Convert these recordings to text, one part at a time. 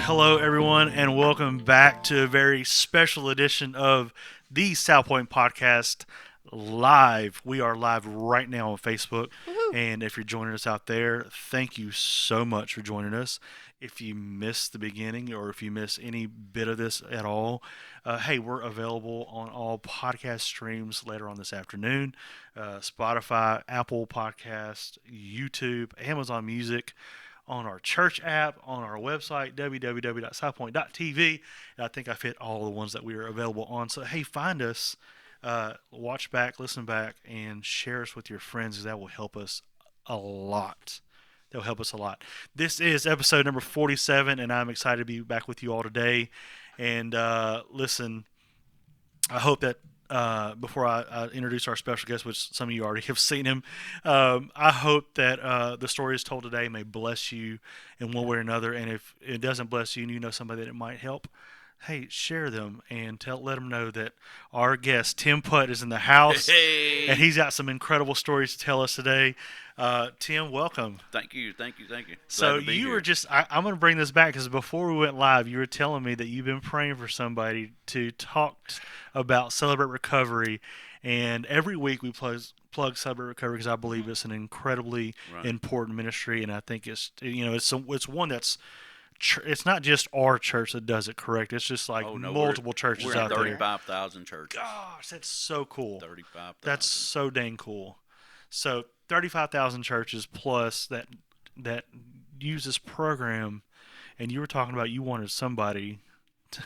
Hello, everyone, and welcome back to a very special edition of the SouthPoint Podcast live. We are live right now on Facebook, and if you're joining us out there, thank you so much for joining us. If you missed the beginning or if you missed any bit of this at all, hey, we're available on all podcast streams later on this afternoon. Spotify, Apple Podcast, YouTube, Amazon Music, on our church app, on our website, www.southpoint.tv. And I think I've hit all the ones that we are available on. So, hey, find us, watch back, listen back, and share us with your friends, because that will help us a lot. That will help us a lot. This is episode number 47, and I'm excited to be back with you all today. And listen, I hope that before I introduce our special guest, which some of you already have seen him, I hope that the stories told today may bless you in one way or another. And if it doesn't bless you and you know somebody that it might help, hey, share them and let them know that our guest, Tim Putt, is in the house. Hey. And he's got some incredible stories to tell us today. Tim, welcome. Thank you. So you were just, I'm going to bring this back, because before we went live, you were telling me that you've been praying for somebody to talk about Celebrate Recovery. And every week we plug Celebrate Recovery, because I believe it's an incredibly important ministry. And I think it's one that's, it's not just our church that does it, correct? It's just like multiple churches out there. 35,000 churches. Gosh, that's so cool. 35,000. That's so dang cool. So 35,000 churches plus that use this program, and you were talking about you wanted somebody.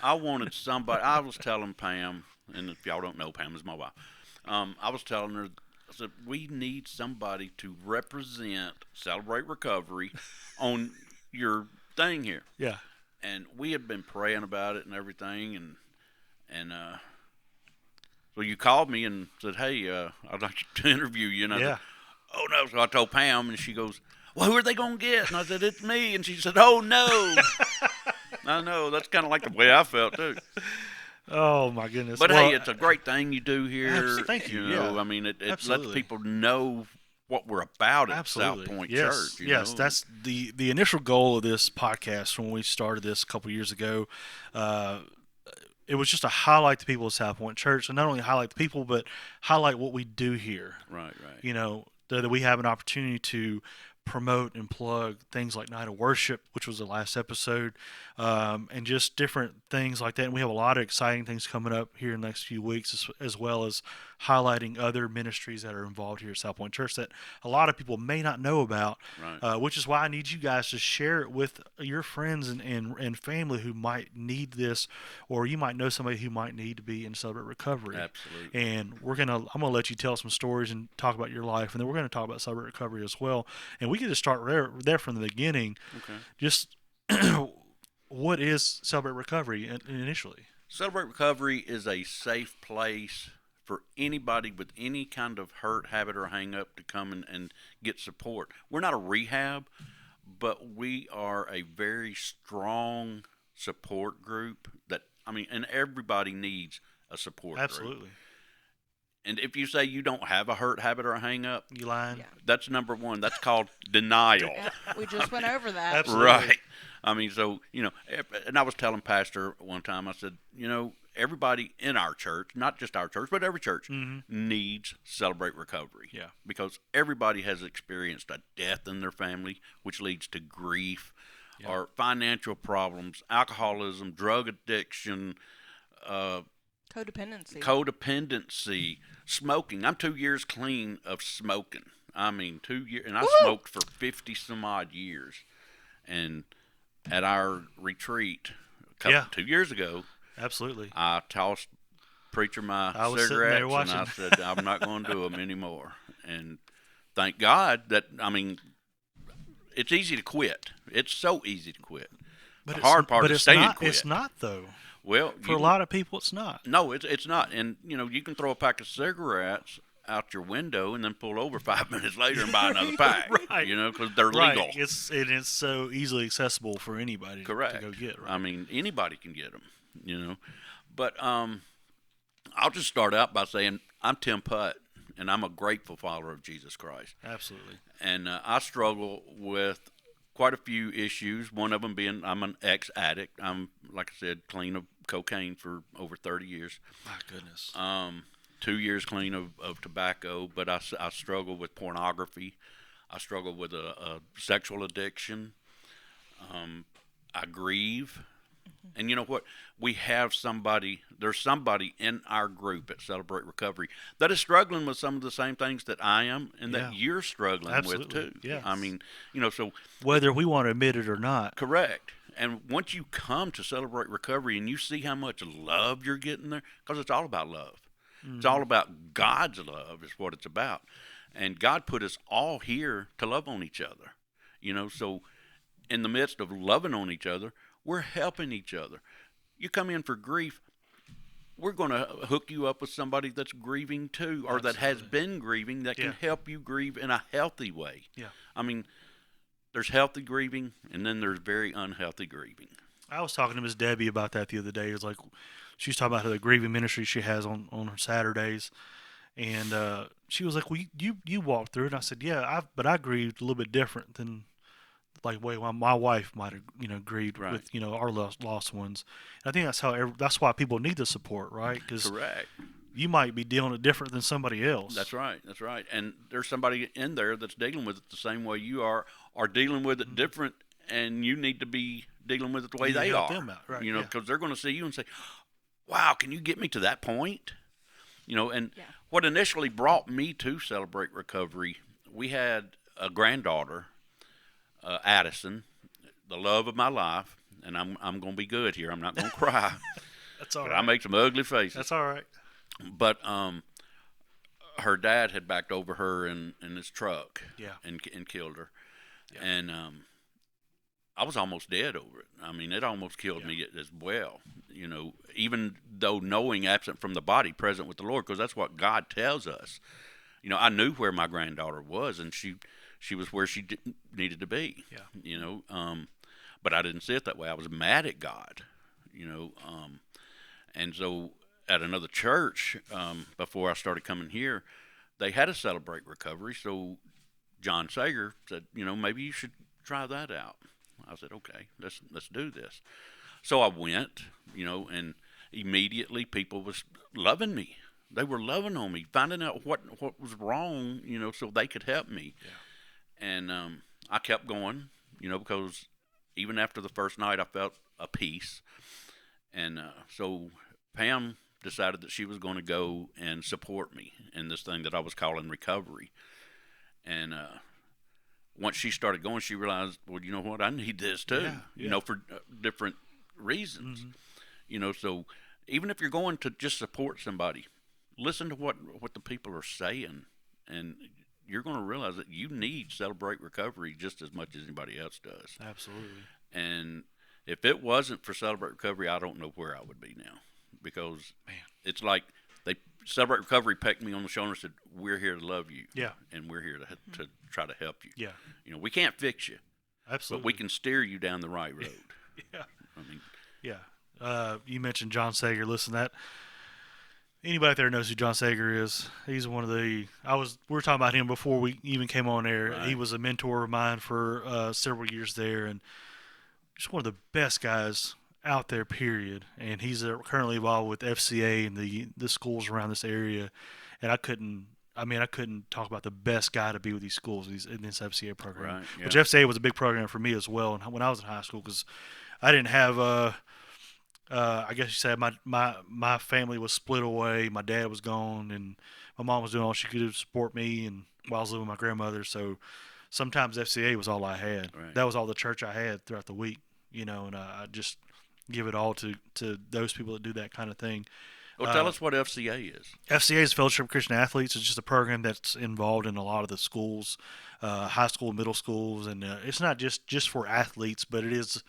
I wanted somebody. I was telling Pam, and if y'all don't know, Pam is my wife. I was telling her, I said, we need somebody to represent Celebrate Recovery on your thing here. Yeah. And we had been praying about it and everything, and so you called me and said, hey, I'd like to interview you. And I said, oh, no. So I told Pam, and she goes, well, who are they going to get? And I said, it's me. And she said, oh, no. I know. That's kind of like the way I felt, too. Oh, my goodness. But, hey, it's a great thing you do here. Thank you. I mean, it lets people know what we're about at SouthPoint Church. Yes, that's the initial goal of this podcast when we started this a couple years ago. It was just to highlight the people of SouthPoint Church, and not only highlight the people, but highlight what we do here. Right. You know, that we have an opportunity to promote and plug things like Night of Worship, which was the last episode, and just different things like that. And we have a lot of exciting things coming up here in the next few weeks, as well as highlighting other ministries that are involved here at SouthPoint Church that a lot of people may not know about, which is why I need you guys to share it with your friends and family who might need this, or you might know somebody who might need to be in Celebrate Recovery. Absolutely. And I'm going to let you tell some stories and talk about your life, and then we're going to talk about Celebrate Recovery as well. And we can just start there from the beginning. Okay. Just what is Celebrate Recovery initially? Celebrate Recovery is a safe place for anybody with any kind of hurt, habit, or hang-up to come and get support. We're not a rehab, but we are a very strong support group and everybody needs a support group. Absolutely. And if you say you don't have a hurt, habit, or a hang-up, you lying. Yeah. That's number one. That's called denial. Yeah, we just went over that. Absolutely. Right. I mean, so, and I was telling Pastor one time, I said, everybody in our church, not just our church, but every church, needs Celebrate Recovery. Yeah. Because everybody has experienced a death in their family, which leads to grief, or financial problems, alcoholism, drug addiction, codependency, smoking. I'm 2 years clean of smoking. I mean, 2 years, and I smoked for 50 some odd years. And at our retreat 2 years ago, absolutely, I tossed preacher my cigarettes, and I said, I'm not going to do them anymore. And thank God that, it's easy to quit. It's so easy to quit. But the hard part is staying quit. It's not, though. Well, for a lot of people, it's not. No, it's not. And, you can throw a pack of cigarettes out your window and then pull over 5 minutes later and buy another pack. Right. Because they're legal. It's so easily accessible for anybody to go get. Right? I mean, anybody can get them, But I'll just start out by saying I'm Tim Putt, and I'm a grateful follower of Jesus Christ. Absolutely. And I struggle with quite a few issues. One of them being I'm an ex-addict. I'm, like I said, clean of cocaine for over 30 years. My goodness. 2 years clean of tobacco, but I struggle with pornography. I struggle with a sexual addiction. I grieve. And you know what? We have there's somebody in our group at Celebrate Recovery that is struggling with some of the same things that I am and that you're struggling with too. Yeah. I mean, so whether we want to admit it or not. Correct. And once you come to Celebrate Recovery and you see how much love you're getting there, because it's all about love. Mm-hmm. It's all about God's love is what it's about. And God put us all here to love on each other. So in the midst of loving on each other, we're helping each other. You come in for grief, we're going to hook you up with somebody that's grieving too, or that has been grieving, that can help you grieve in a healthy way. Yeah. I mean, there's healthy grieving, and then there's very unhealthy grieving. I was talking to Miss Debbie about that the other day. It was like, she was talking about the grieving ministry she has on her Saturdays. And she was like, well, you walked through it. And I said, yeah, but I grieved a little bit different than like way my wife might have grieved with our lost ones. And I think that's why people need the support, right? Because correct, you might be dealing it different than somebody else. That's right. And there's somebody in there that's dealing with it the same way you are dealing with it different, and you need to be dealing with it the way they are. Them out, right? Because they're going to see you and say, "Wow, can you get me to that point?" And what initially brought me to Celebrate Recovery, we had a granddaughter. Addison, the love of my life, and I'm going to be good here. I'm not going to cry. That's all right. I make some ugly faces. That's all right. But her dad had backed over her in his truck, and killed her, and I was almost dead over it. I mean, it almost killed me as well. Even though knowing absent from the body, present with the Lord, because that's what God tells us. I knew where my granddaughter was, and she was where she needed to be. But I didn't see it that way. I was mad at God, and so at another church, before I started coming here, they had a Celebrate Recovery. So John Sager said, maybe you should try that out. I said, okay, let's do this. So I went, and immediately people was loving me. They were loving on me, finding out what was wrong, so they could help me. Yeah. And I kept going, because even after the first night, I felt a peace. And so Pam decided that she was going to go and support me in this thing that I was calling recovery. And once she started going, she realized, well, you know what, I need this too, for different reasons. Mm-hmm. So even if you're going to just support somebody, listen to what the people are saying, and you're going to realize that you need Celebrate Recovery just as much as anybody else does. Absolutely. And if it wasn't for Celebrate Recovery, I don't know where I would be now, because it's like they Celebrate Recovery pecked me on the shoulder and said, "We're here to love you, and we're here to try to help you. We can't fix you, absolutely, but we can steer you down the right road." You mentioned John Sager. Listen, anybody out there knows who John Sager is. He's one of we were talking about him before we even came on air. Right. He was a mentor of mine for several years there, and just one of the best guys out there, period. And he's currently involved with FCA and the schools around this area. And I couldn't talk about the best guy to be with these schools in this FCA program. Right, yeah. Which FCA was a big program for me as well. And when I was in high school, because I didn't have I guess you said my family was split away. My dad was gone, and my mom was doing all she could do to support me, and while I was living with my grandmother. So sometimes FCA was all I had. Right. That was all the church I had throughout the week, and I just give it all to those people that do that kind of thing. Well, tell us what FCA is. FCA is Fellowship of Christian Athletes. It's just a program that's involved in a lot of the schools, high school, middle schools, and it's not just for athletes, but it is.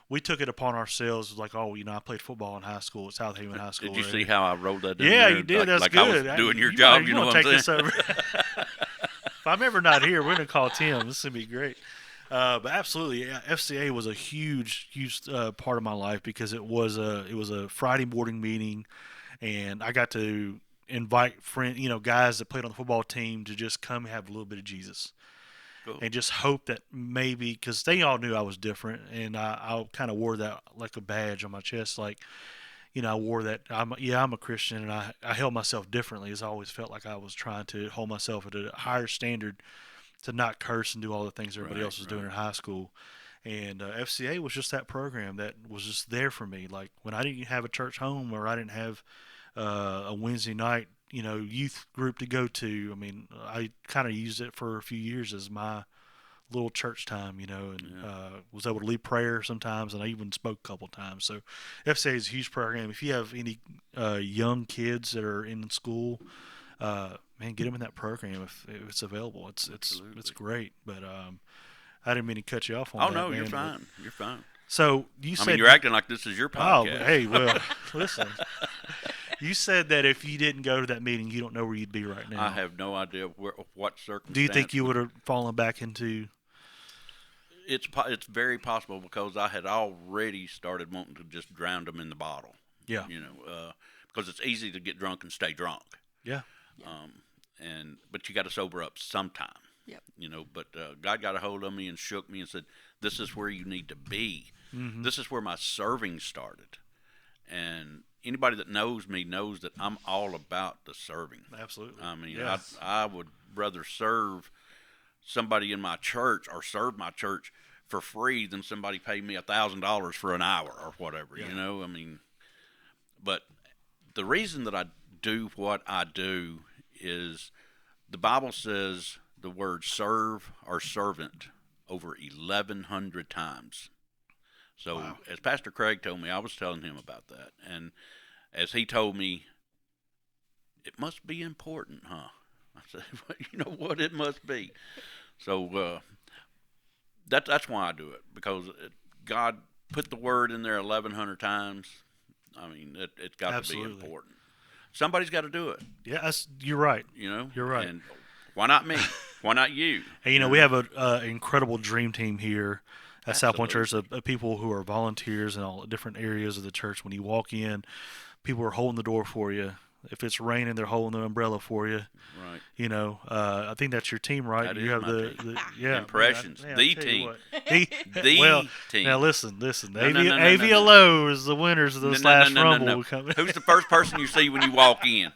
We took it upon ourselves, like, I played football in high school at South Haven High School. Did you see how I rolled that in there? Yeah, you did. That's like good. I was doing your job, you know what I'm saying? If I'm ever not here, we're going to call Tim. This is going to be great. But absolutely, FCA was a huge part of my life, because it was a Friday morning meeting, and I got to invite guys that played on the football team to just come have a little bit of Jesus. Cool. and just hope that maybe, because they all knew I was different, and I kind of wore that like a badge on my chest, like, I wore that. I'm a Christian, and I held myself differently, as I always felt like I was trying to hold myself at a higher standard to not curse and do all the things everybody else was doing in high school. And FCA was just that program that was just there for me. Like when I didn't have a church home, or I didn't have a Wednesday night, youth group to go to. I mean, I kind of used it for a few years as my little church time, and was able to lead prayer sometimes, and I even spoke a couple of times. So FCA is a huge program. If you have any young kids that are in school, man, get them in that program if it's available. It's great. But I didn't mean to cut you off on that. Oh, no, man, you're fine. You're fine. So you said... you're acting like this is your podcast. Oh, hey, well, listen. You said that if you didn't go to that meeting, you don't know where you'd be right now. I have no idea what circumstance. Do you think you would have fallen back into... It's very possible, because I had already started wanting to just drown them in the bottle. Yeah. Because it's easy to get drunk and stay drunk. Yeah. But you got to sober up sometime. Yep. But God got a hold of me and shook me and said, "This is where you need to be. Mm-hmm. This is where my serving started." And anybody that knows me knows that I'm all about the serving. Absolutely. I mean, yes. I would rather serve somebody in my church or serve my church for free than somebody pay me $1,000 for an hour or whatever. Yeah. But the reason that I do what I do is the Bible says the word serve or servant over 1,100 times. So wow. As Pastor Craig told me, I was telling him about that. And as he told me, it must be important, huh? I said, well, you know what? It must be. So that's why I do it, because God put the word in there 1,100 times. I mean, it's got to be important. Somebody's got to do it. Yeah, you're right. You're right. And why not me? Why not you? And, we have an incredible dream team here at SouthPoint Church of people who are volunteers in all different areas of the church. When you walk in, people are holding the door for you. If it's raining, they're holding the umbrella for you. Right. I think that's your team, right? That you is have my the team. yeah. Impressions. Man, the team. Well, team. Now listen. No, AVLO is the winners of the Slash Rumble. No. Who's the first person you see when you walk in?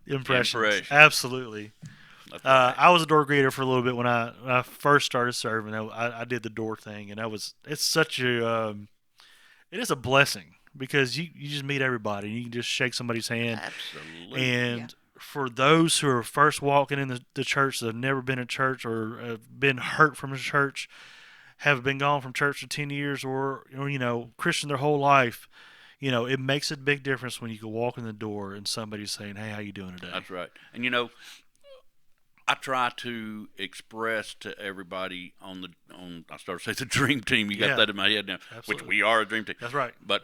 Impressions. Absolutely. Right. I was a door greeter for a little bit when I first started serving. I did the door thing, and it's such a it is a blessing, because you just meet everybody and you can just shake somebody's hand. Absolutely. And for those who are first walking in the church that have never been in church or have been hurt from the church, have been gone from church for 10 years or Christian their whole life, it makes a big difference when you can walk in the door and somebody's saying, "Hey, how you doing today?" That's right. And I try to express to everybody on I started to say the dream team. You got that in my head now, Absolutely. Which we are a dream team. That's right. But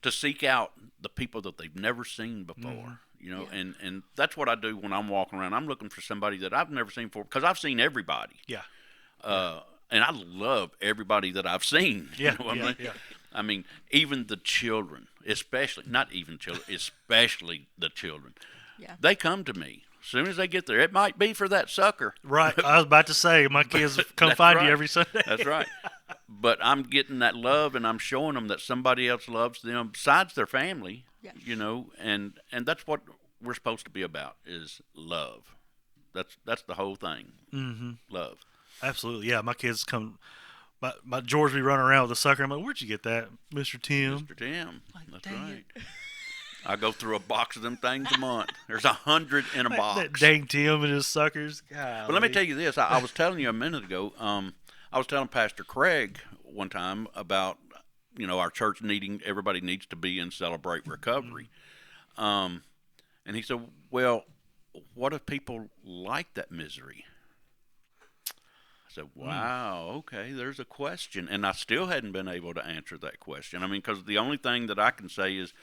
to seek out the people that they've never seen before, and that's what I do when I'm walking around. I'm looking for somebody that I've never seen before, because I've seen everybody. Yeah. And I love everybody that I've seen. Yeah. You know what I mean? Yeah. I mean, even the children, especially the children. Yeah. They come to me. As soon as they get there, it might be for that sucker. Right. I was about to say, my kids come find you every Sunday. That's right. But I'm getting that love, and I'm showing them that somebody else loves them besides their family. Yeah. And that's what we're supposed to be about, is love. That's the whole thing. Mm-hmm. Love. Absolutely. Yeah, my kids come. My George be running around with a sucker. I'm like, "Where'd you get that, Mr. Tim?" Mr. Tim. That's dang right. I go through a box of them things a month. There's 100 in a box. That dang Tim and his suckers. Golly. But let me tell you this. I was telling you a minute ago. I was telling Pastor Craig one time about our church everybody needs to be in Celebrate Recovery. And he said, "Well, what if people like that misery?" I said, "Wow, okay, there's a question." And I still hadn't been able to answer that question. I mean, because the only thing that I can say is,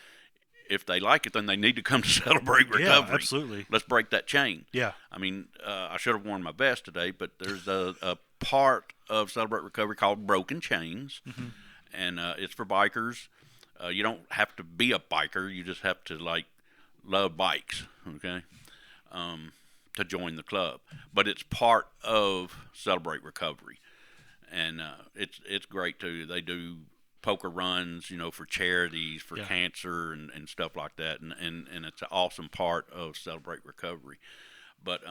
if they like it, then they need to come to Celebrate Recovery. Yeah, absolutely. Let's break that chain. Yeah. I mean, I should have worn my vest today, but there's a part of Celebrate Recovery called Broken Chains, mm-hmm. and it's for bikers. You don't have to be a biker. You just have to, love bikes, okay? to join the club, but it's part of Celebrate Recovery, and it's great too. They do poker runs, for charities, for cancer and stuff like that, and it's an awesome part of Celebrate Recovery. But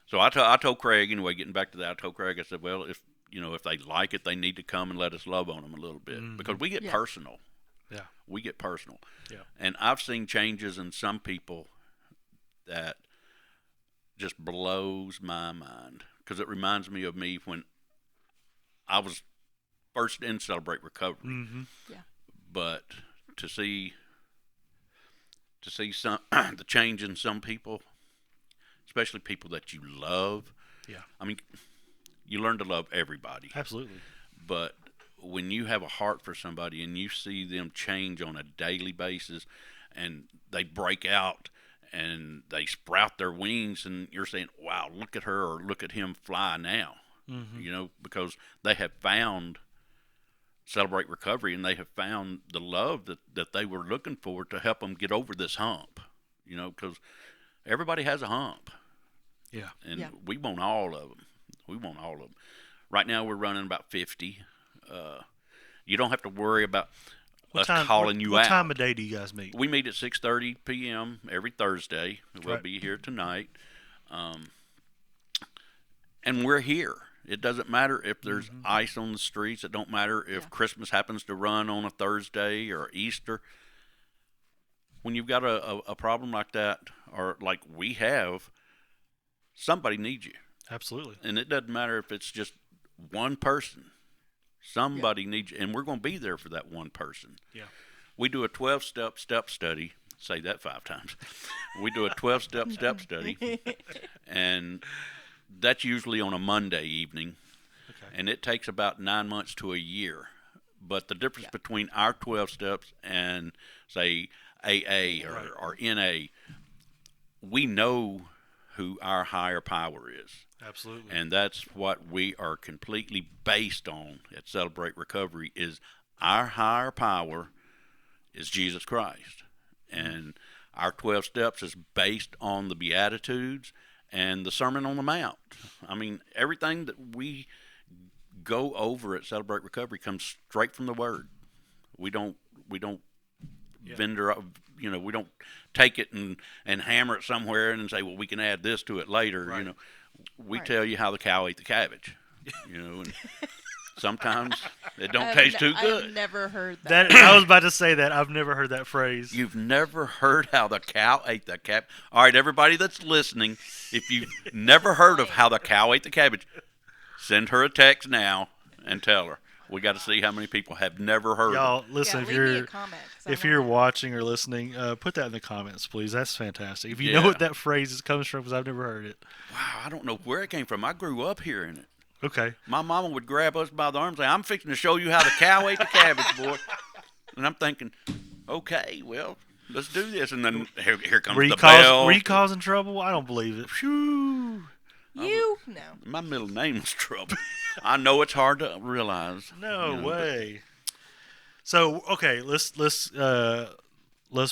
so I told Craig anyway. Getting back to that, I told Craig, I said, well, if they like it, they need to come and let us love on them a little bit, because we get personal. Yeah, we get personal. Yeah, and I've seen changes in some people that just blows my mind, because it reminds me of me when I was first in Celebrate Recovery. Mm-hmm. Yeah. But to see some the change in some people, especially people that you love. Yeah. I mean, you learn to love everybody. Absolutely. But when you have a heart for somebody and you see them change on a daily basis, and they break out and they sprout their wings, and you're saying, wow, look at her or look at him fly now. Mm-hmm. Because they have found Celebrate Recovery, and they have found the love that they were looking for to help them get over this hump, because everybody has a hump. Yeah. And we want all of them. Right now we're running about 50. You don't have to worry about calling you out. What time of day do you guys meet? We meet at 6:30 p.m. every Thursday. We'll be here tonight. And we're here. It doesn't matter if there's ice on the streets. It don't matter if Christmas happens to run on a Thursday or Easter. When you've got a problem like that, or like we have, somebody needs you. Absolutely. And it doesn't matter if it's just one person. Somebody needs you, and we're going to be there for that one person. Yeah. We do a 12-step study. Say that 5 times. We do a 12-step study, and that's usually on a Monday evening, and it takes about 9 months to a year. But the difference between our 12 steps and, say, AA or NA, we know who our higher power is. Absolutely. And that's what we are completely based on at Celebrate Recovery, is our higher power is Jesus Christ. And our 12 steps is based on the Beatitudes and the Sermon on the Mount. I mean, everything that we go over at Celebrate Recovery comes straight from the Word. We don't vendor, we don't take it and hammer it somewhere and say, well, we can add this to it later. Right. We tell you how the cow ate the cabbage. And sometimes it don't taste too good. I've never heard that. I was about to say that. I've never heard that phrase. You've never heard how the cow ate the cabbage? All right, everybody that's listening, if you've never heard of how the cow ate the cabbage, send her a text now and tell her. We got to see how many people have never heard Y'all, of it. listen, if you're watching or listening, put that in the comments, please. That's fantastic. If you know what that phrase comes from, because I've never heard it. Wow, I don't know where it came from. I grew up hearing it. Okay. My mama would grab us by the arms and say, I'm fixing to show you how the cow ate the cabbage, boy. And I'm thinking, okay, well, let's do this. And then here comes the bell. Were you causing trouble? I don't believe it. Phew. No. My middle name's Trouble. I know it's hard to realize. No way. So, okay, let's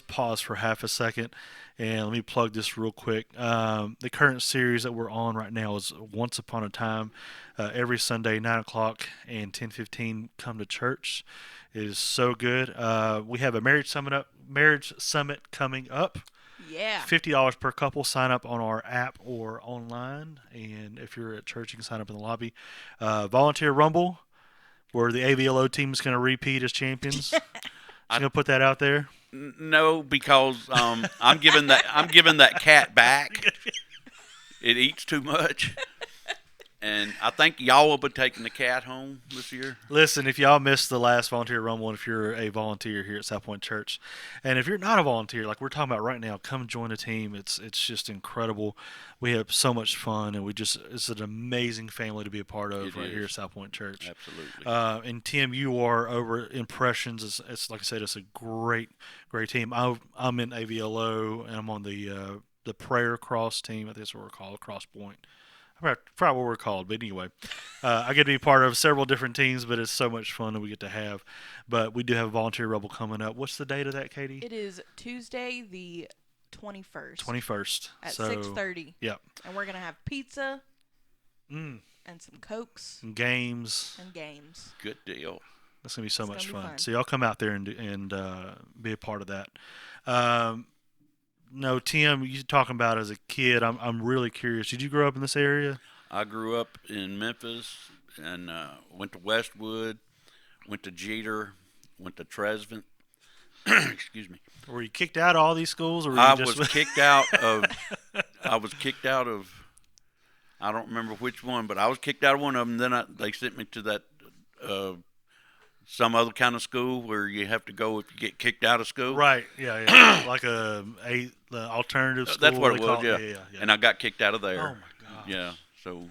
pause for half a second, and let me plug this real quick. The current series that we're on right now is Once Upon a Time. Every Sunday, 9 o'clock and 10:15, come to church. It is so good. We have a marriage summit coming up. Yeah. $50 per couple. Sign up on our app or online. And if you're at church, you can sign up in the lobby. Volunteer Rumble, where the AVLO team is going to repeat as champions. I'm going to put that out there. No, because I'm giving that cat back. It eats too much. And I think y'all will be taking the cat home this year. Listen, if y'all missed the last Volunteer Rumble, and if you're a volunteer here at SouthPoint Church, and if you're not a volunteer, like we're talking about right now, come join the team. It's just incredible. We have so much fun, and it's an amazing family to be a part of here at SouthPoint Church. Absolutely. And Tim, you are over Impressions. It's like I said, it's a great team. I'm in AVLO, and I'm on the prayer cross team. I think that's what we're called, Cross Point. I forgot what we're called, but anyway, I get to be part of several different teams, but it's so much fun that we get to have. But we do have a Volunteer Rumble coming up. What's the date of that, Katie? It is Tuesday, the 21st. 21st. At so, 6:30. Yep. And we're gonna have pizza. Mm. And some Cokes. And games. Good deal. That's gonna be so much fun. fun. So y'all come out there and be a part of that. No, Tim, you talking about as a kid? I'm really curious. Did you grow up in this area? I grew up in Memphis and went to Westwood, went to Jeter, went to Tresvant. Excuse me. Were you kicked out of all these schools, or were you I just... was kicked out of. I was kicked out of. I don't remember which one, but I was kicked out of one of them. Then they sent me to that some other kind of school where you have to go if you get kicked out of school. Right. Yeah. Like the alternative school. That's what it was. Yeah. Yeah. And I got kicked out of there. Oh my gosh. Yeah. So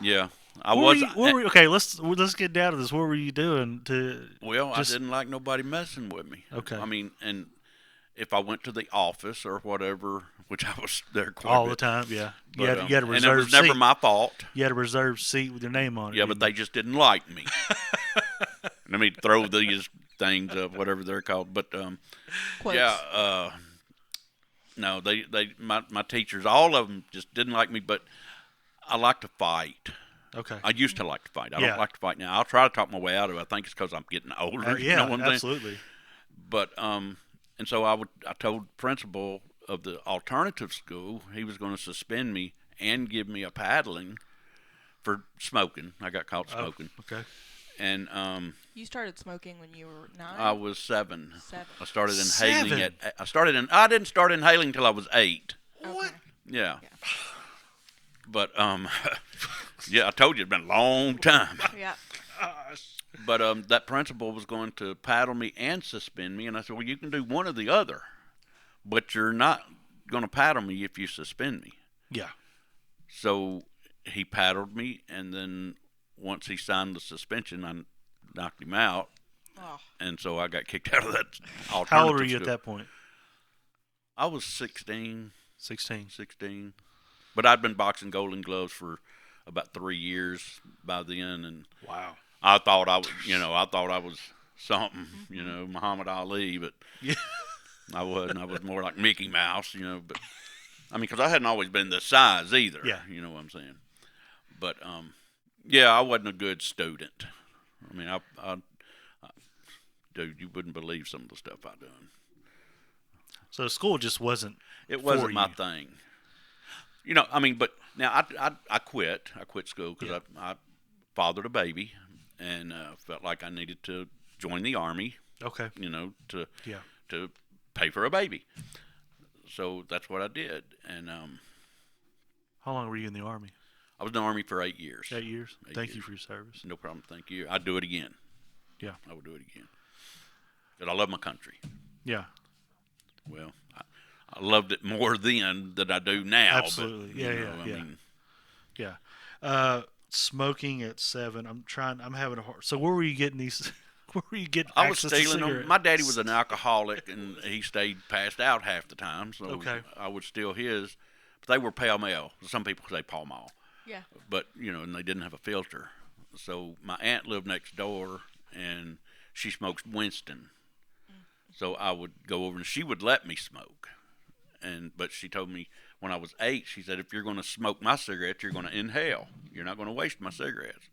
yeah. Okay, let's get down to this. What were you doing to? Well, I didn't like nobody messing with me. Okay. I mean, and if I went to the office or whatever, which I was there quite all a the bit, time, yeah. You but, had a reserved and it was never seat. my fault. You had a reserved seat with your name on it. Yeah, but they just didn't like me. Let me throw these things up, whatever they're called. But Quotes. yeah, no, my teachers, all of them just didn't like me. But I like to fight. Okay. I used to like to fight. I Yeah. don't like to fight now. I'll try to talk my way out of it. I think it's because I'm getting older. Yeah, you know what I'm saying? absolutely. But and so I told the principal of the alternative school he was going to suspend me and give me a paddling for smoking. I got caught smoking. Oh, okay. And You started smoking when you were 9? I was 7. 7. I started inhaling 7? I didn't start inhaling until I was 8. What? Yeah. But yeah, I told you it's been a long time. Yeah. But that principal was going to paddle me and suspend me, and I said, well, you can do one or the other, but you're not going to paddle me if you suspend me. Yeah. So he paddled me, and then once he signed the suspension, I knocked him out, and so I got kicked out of that alternative How old were you school. at that point? I was 16. 16. But I'd been boxing Golden Gloves for about 3 years by then, and Wow. I thought I was something, Muhammad Ali, but Yeah. I wasn't. I was more like Mickey Mouse, but I mean, because I hadn't always been this size either. Yeah. You know what I'm saying? But yeah, I wasn't a good student. I mean, I dude, you wouldn't believe some of the stuff I done. So school just wasn't. It wasn't for my you. thing. I mean, but now I quit. I quit school because I fathered a baby and felt like I needed to join the Army. Okay. To pay for a baby. So that's what I did. And How long were you in the Army? I was in the Army for 8 years. 8 years. 8 Thank years. you for your service. No problem. Thank you. I'd do it again. Yeah. I would do it again. Because I love my country. Yeah. Well, I loved it more then than I do now. Absolutely. But, Yeah. I mean, Yeah. Smoking at 7. I'm having a hard. So where were you getting these? Where were you getting? I was access to stealing them. cigarettes? My daddy was an alcoholic, and he stayed passed out half the time. So Okay. I would steal his. But they were Pall Mall. Some people say Pall Mall. Yeah. But, and they didn't have a filter. So my aunt lived next door, and she smokes Winston. So I would go over, and she would let me smoke. But she told me when I was 8, she said, if you're going to smoke my cigarettes, you're going to inhale. You're not going to waste my cigarettes.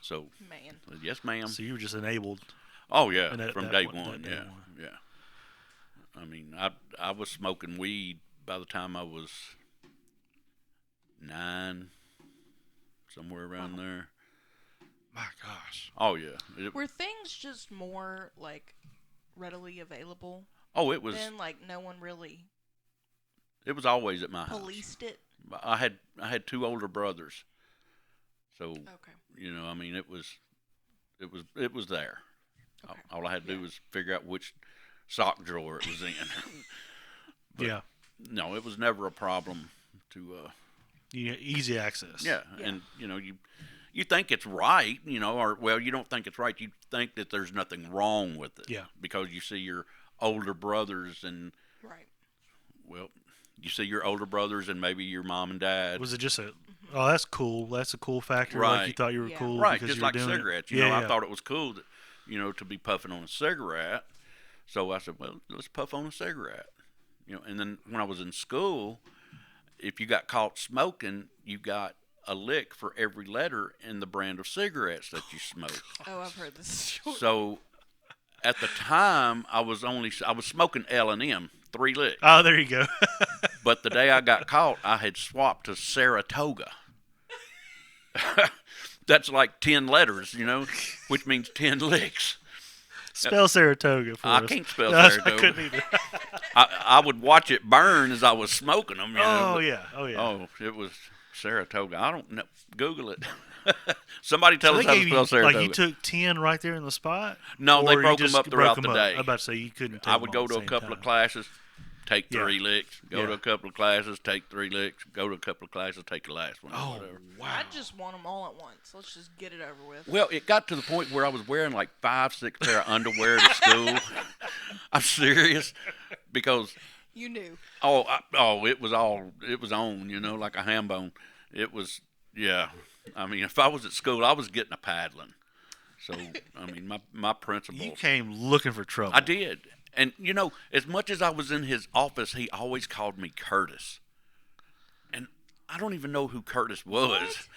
So, Man. yes, ma'am. So you were just enabled. Oh, yeah, And from that day one- one. that day Yeah, one. yeah. I mean, I was smoking weed by the time I was 9, somewhere around there. My gosh. Oh, yeah. Were things just more like readily available? Oh, it was. Then like no one really It was always at my house. policed it. I had 2 older brothers, so Okay. I mean, it was there. Okay. All I had to do was figure out which sock drawer it was in. But, Yeah. No, it was never a problem to. Easy access. Yeah, Yeah. and you think it's right, or well, you don't think it's right. You think that there's nothing wrong with it. Yeah. Because you see your older brothers and Right. you see your older brothers and maybe your mom and dad. Was it just oh, that's cool. That's a cool factor. Right. Like you thought you were Yeah. cool. Right, because just you were like doing cigarettes. It. I thought it was cool that, to be puffing on a cigarette. So I said, well, let's puff on a cigarette. And then when I was in school, if you got caught smoking, you got a lick for every letter in the brand of cigarettes that you smoked. Oh, I've heard this story. So at the time, I was smoking L&M, 3 licks. Oh, there you go. But the day I got caught, I had swapped to Saratoga. That's like 10 letters, which means 10 licks. Spell Saratoga for us. I can't spell No, Saratoga. I couldn't either. I would watch it burn as I was smoking them. Yeah. Oh, it was Saratoga. I don't know. Google it. Somebody tell us how to spell Saratoga. Like you took 10 right there in the spot? No, they Or broke you them just up throughout broke the them day. up? I was about to say you couldn't take I would them all go at to the a same couple of time. classes, take Yeah. 3 licks. Go to a couple of classes, take 3 licks. Go to a couple of classes, take the last one. Or Oh, whatever. wow. I just want them all at once. Let's just get it over with. Well, it got to the point where I was wearing like 5, 6 pair of underwear to school. I'm serious, because You knew. it was on, like a ham bone. It was, yeah. I mean, if I was at school, I was getting a paddling. So, I mean, my principal. You came looking for trouble. I did. And, as much as I was in his office, he always called me Curtis. And I don't even know who Curtis was. What?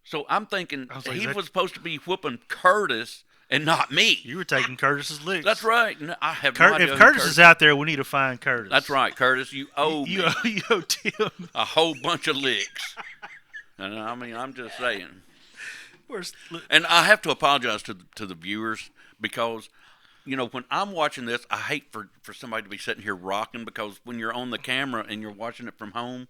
So I'm thinking I was like, he that- was supposed to be whooping Curtis and not me. You were taking Curtis's licks. That's right. No, I have no idea If who Curtis is out there, we need to find Curtis. That's right, Curtis. You owe me You owe Tim. a whole bunch of licks. And I mean, I'm just saying. And I have to apologize to the viewers, because, when I'm watching this, I hate for somebody to be sitting here rocking, because when you're on the camera and you're watching it from home,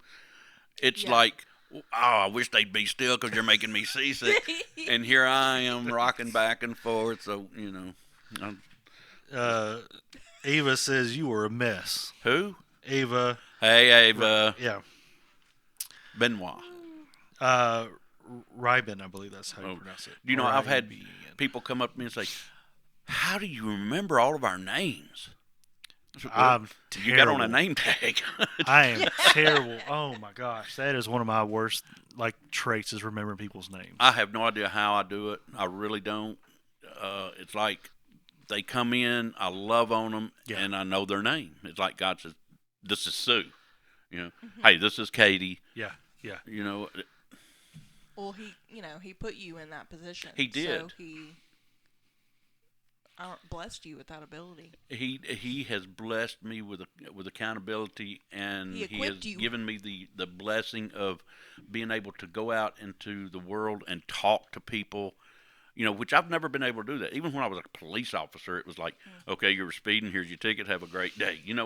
it's like, oh, I wish they'd be still because you're making me seasick. And here I am rocking back and forth. So, Ava says you were a mess. Who? Ava. Hey, Ava. Yeah. Benoit. Ryben, I believe that's how you pronounce it. I've had people come up to me and say, how do you remember all of our names? I'm You got on a terrible. name tag. I am terrible. Oh my gosh, that is one of my worst traits, is remembering people's names. I have no idea how I do it. I really don't. It's like they come in, I love on them, and I know their name. It's like God says, "This is Sue." Hey, this is Katie. Yeah. Well, he put you in that position. He did. So he blessed you with that ability. He has blessed me with accountability, and he has given me the blessing of being able to go out into the world and talk to people, which I've never been able to do that. Even when I was a police officer, it was like, okay, you were speeding, here's your ticket, have a great day. And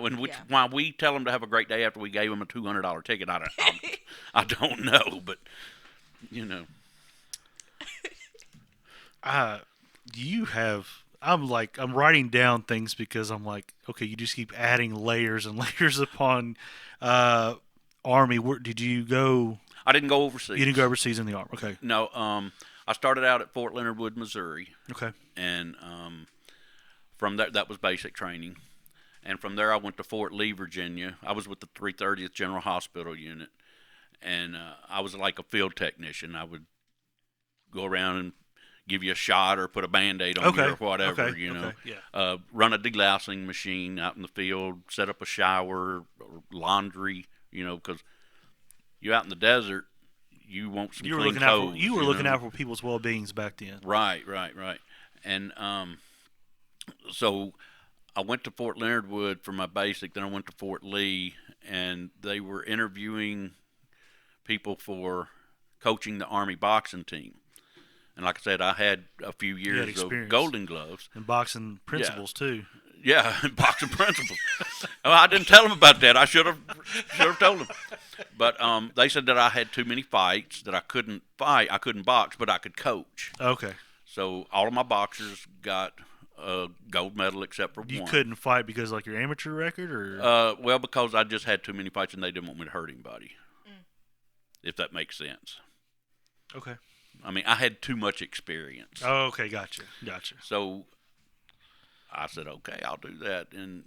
why we tell them to have a great day after we gave them a $200 ticket, I don't know, but You have. I'm writing down things because I'm like, okay, you just keep adding layers and layers upon Army. Where did you go? I didn't go overseas. You didn't go overseas in the Army. Okay. No. I started out at Fort Leonard Wood, Missouri. Okay. And from there, that was basic training. And from there, I went to Fort Lee, Virginia. I was with the 330th General Hospital Unit. And I was like a field technician. I would go around and give you a shot or put a Band-Aid on you or whatever, run a delousing machine out in the field, set up a shower or laundry, because you're out in the desert, you want some clean clothes. You were looking out for people's well-beings back then. Right. And so I went to Fort Leonard Wood for my basic, then I went to Fort Lee, and they were interviewing people for coaching the Army boxing team. And like I said, I had a few years of Golden Gloves. And boxing principles, too. Yeah, boxing principles. Well, I didn't tell them about that. I should have told them. But they said that I had too many fights, that I couldn't fight. I couldn't box, but I could coach. Okay. So all of my boxers got a gold medal except for one. You couldn't fight because, your amateur record? Or well, because I just had too many fights and they didn't want me to hurt anybody, if that makes sense. Okay. I mean, I had too much experience. Oh, okay, gotcha. So I said, okay, I'll do that. And,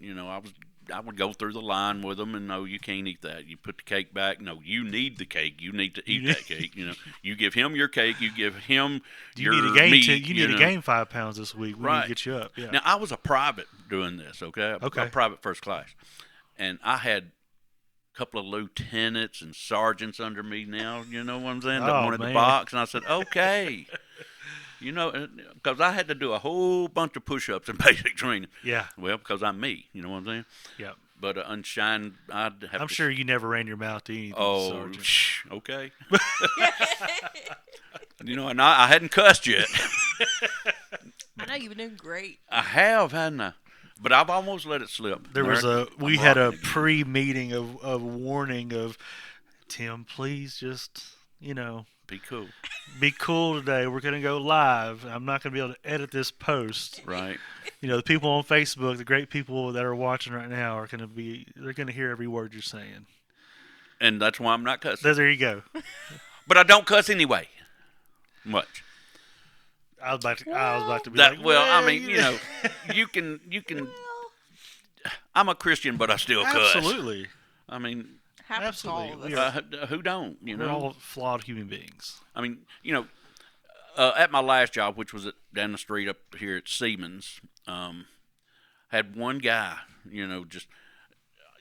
I would go through the line with them and, no, you can't eat that. You put the cake back. No, you need the cake. You need to eat that cake. You give him your cake. You give him your meat. You need to gain 5 pounds this week. We need to get you up. Yeah. Now, I was a private doing this, okay? Okay. A private first class. And I had a couple of lieutenants and sergeants under me now, you know what I'm saying, that Oh, wanted man. the box. And I said, okay. You know, because I had to do a whole bunch of push-ups in basic training. Yeah. Well, because I'm me, you know what I'm saying? Yeah. But unshine, I'd have I'm to... sure you never ran your mouth to anything, Oh, Sergeant. okay. You know, and I hadn't cussed yet. I know you've been doing great. I have, hadn't I? But I've almost let it slip. We had a pre-meeting of warning of, Tim, please just, Be cool. be cool today. We're going to go live. I'm not going to be able to edit this post. Right. The people on Facebook, the great people that are watching right now they're going to hear every word you're saying. And that's why I'm not cussing. There you go. But I don't cuss anyway. Much. I was about to be That, like, well, I mean, you can. I'm a Christian, but I still cuss. Absolutely. I mean, Happens to all of Absolutely. us. who don't? You We're know. all flawed human beings. I mean, at my last job, which was down the street up here at Siemens, had one guy. Just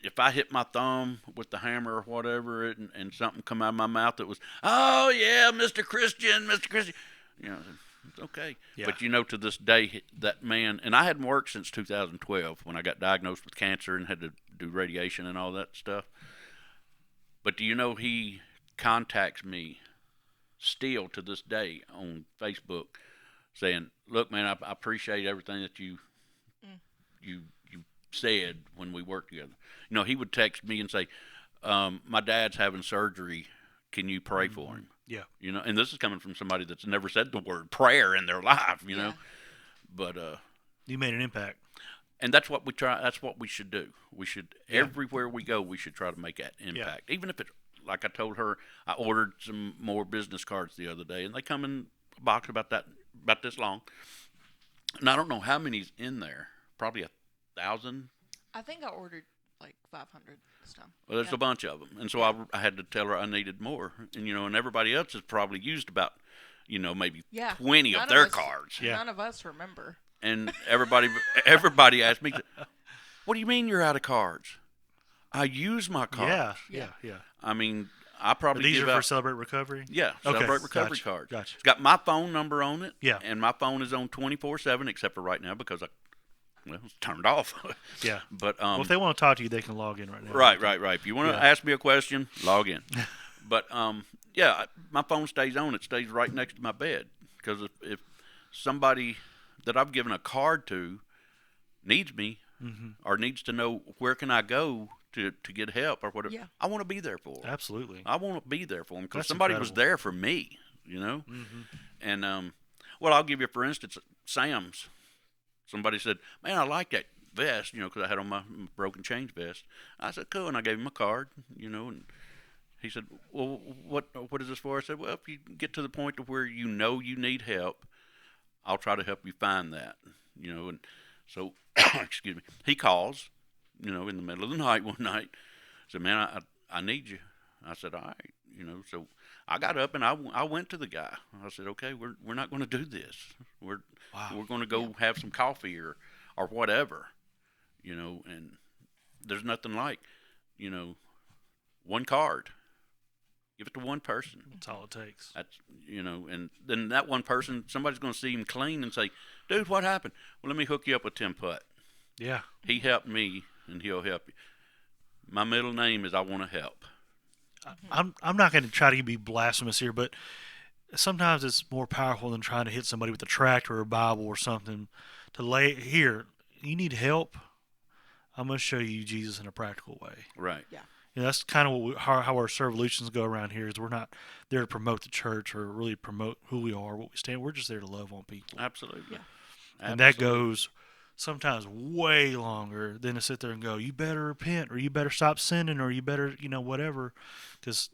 if I hit my thumb with the hammer or whatever, and something come out of my mouth that was, oh yeah, Mr. Christian, it's okay. Yeah. But to this day, that man, and I hadn't worked since 2012 when I got diagnosed with cancer and had to do radiation and all that stuff. But do you know he contacts me still to this day on Facebook saying, look, man, I appreciate everything that you said when we worked together. He would text me and say, my dad's having surgery. Can you pray for him? Yeah. And this is coming from somebody that's never said the word prayer in their life, know. But You made an impact. and that's what we try. That's what we should do. We should everywhere we go. We should try to make that impact. Yeah. Even if it, like I told her, I ordered some more business cards the other day, and they come in a box about this long. And I don't know how many's in there. Probably 1,000. I think I ordered like 500 this time. Well, there's a bunch of them, and so I had to tell her I needed more. And and everybody else has probably used about, maybe 20 of their cards. Yeah. None of us remember. And everybody asked me, "What do you mean you're out of cards?" I use my cards. Yeah. I mean, I probably These give are out, for Celebrate Recovery? Yeah, Okay. Celebrate Recovery Gotcha. cards. Gotcha. It's got my phone number on it. Yeah. And my phone is on 24/7, except for right now because it's turned off. Yeah. But Well, if they want to talk to you, they can log in right now. Right. If you want to ask me a question, log in. But my phone stays on. It stays right next to my bed because if somebody that I've given a card to needs me or needs to know where can I go to get help or whatever, I want to be there for them. Absolutely. I want to be there for them because That's somebody was incredible. there for me, And I'll give you for instance, Sam's. Somebody said, "Man, I like that vest," because I had on my broken chains vest. I said, "Cool," and I gave him a card, and he said, "Well, what is this for?" I said, "Well, if you get to the point to where you need help, I'll try to help you find that," and so, excuse me, he calls, in the middle of the night one night, said, "Man, I need you." I said, "All right," so I got up and I went to the guy. I said, "Okay, we're not going to do this. We're going to go have some coffee or whatever, and there's nothing like, one card. Give it to one person. That's all it takes. That's, and then that one person, somebody's going to see him clean and say, 'Dude, what happened?' Well, let me hook you up with Tim Putt. Yeah. He helped me and he'll help you. My middle name is I Want to Help." I'm not going to try to be blasphemous here, but sometimes it's more powerful than trying to hit somebody with a tractor or a Bible or something to lay here. You need help. I'm going to show you Jesus in a practical way. Right. Yeah. That's kind of how our servolutions go around here. Is we're not there to promote the church or really promote who we are, what we stand. We're just there to love on people. Absolutely. Yeah. And that goes sometimes way longer than to sit there and go, "You better repent," or "You better stop sinning," or "You better, whatever." Because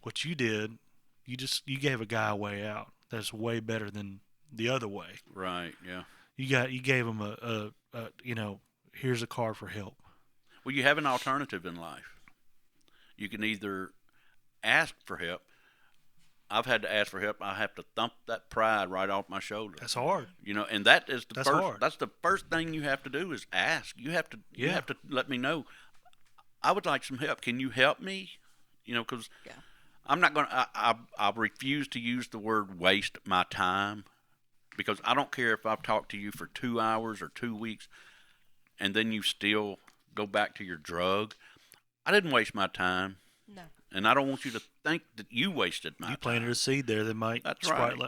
what you did, you gave a guy a way out that's way better than the other way. Right. Yeah. You gave him a here's a card for help. Well, you have an alternative in life. You can either ask for help I've had to ask for help. I have to thump that pride right off my shoulder. That's hard. And that is That's hard. That's the first thing you have to do is ask. You have to let me know. I would like some help. Can you help me? Because I'm not going to, I refuse to use the word waste my time, because I don't care if I've talked to you for 2 hours or 2 weeks and then you still go back to your drug. I didn't waste my time. No. And I don't want you to think that you wasted my time. You planted a seed there that might sprout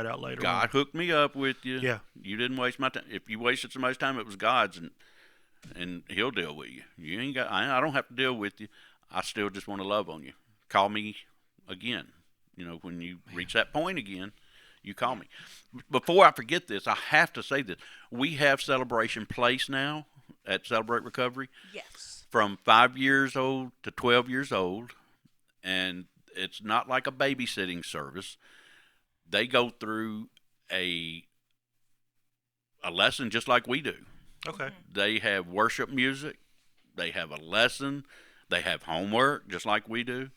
out later. God hooked me up with you. Yeah. You didn't waste my time. If you wasted somebody's time, it was God's, and He'll deal with you. You ain't got. I don't have to deal with you. I still just want to love on you. Call me again. When you reach that point again, you call me. Before I forget this, I have to say this. We have Celebration Place now at Celebrate Recovery. Yes. From 5 years old to 12 years old. And it's not like a babysitting service. They go through a lesson just like we do. Okay. They have worship music. They have a lesson. They have homework just like we do.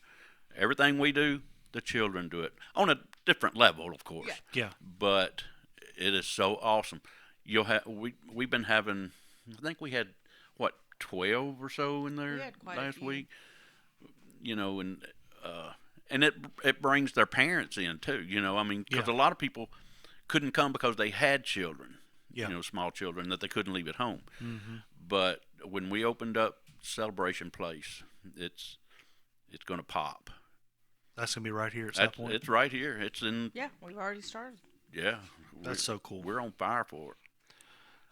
Everything we do, the children do it on a different level, of course. Yeah. But it is so awesome. We've been having, I think we had 12 or so in there last week. And it brings their parents in too. Because a lot of people couldn't come because they had children. Small children that they couldn't leave at home. Mm-hmm. But when we opened up Celebration Place, it's going to pop. That's going to be right here at SouthPoint. It's right here. It's in. Yeah, we've already started. Yeah. That's so cool. We're on fire for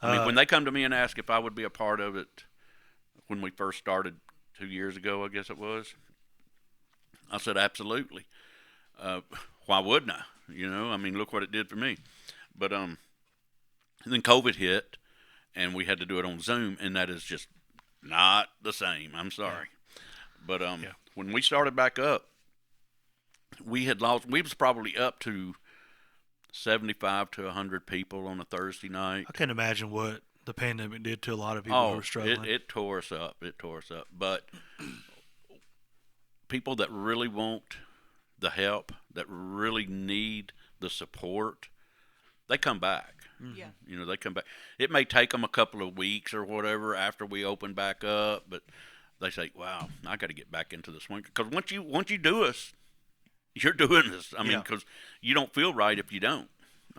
it. When they come to me and ask if I would be a part of it, when we first started 2 years ago, I guess it was, I said absolutely. Why wouldn't I? Look what it did for me. But and then COVID hit, and we had to do it on Zoom, and that is just not the same. I'm sorry. But when we started back up, we was probably up to 75 to 100 people on a Thursday night. I can't imagine what the pandemic did to a lot of people who were struggling. It tore us up. But people that really want the help, that really need the support, they come back. Yeah. They come back. It may take them a couple of weeks or whatever after we open back up, but they say, "Wow, I got to get back into the swing." Because once you do us, you're doing this. Because you don't feel right if you don't.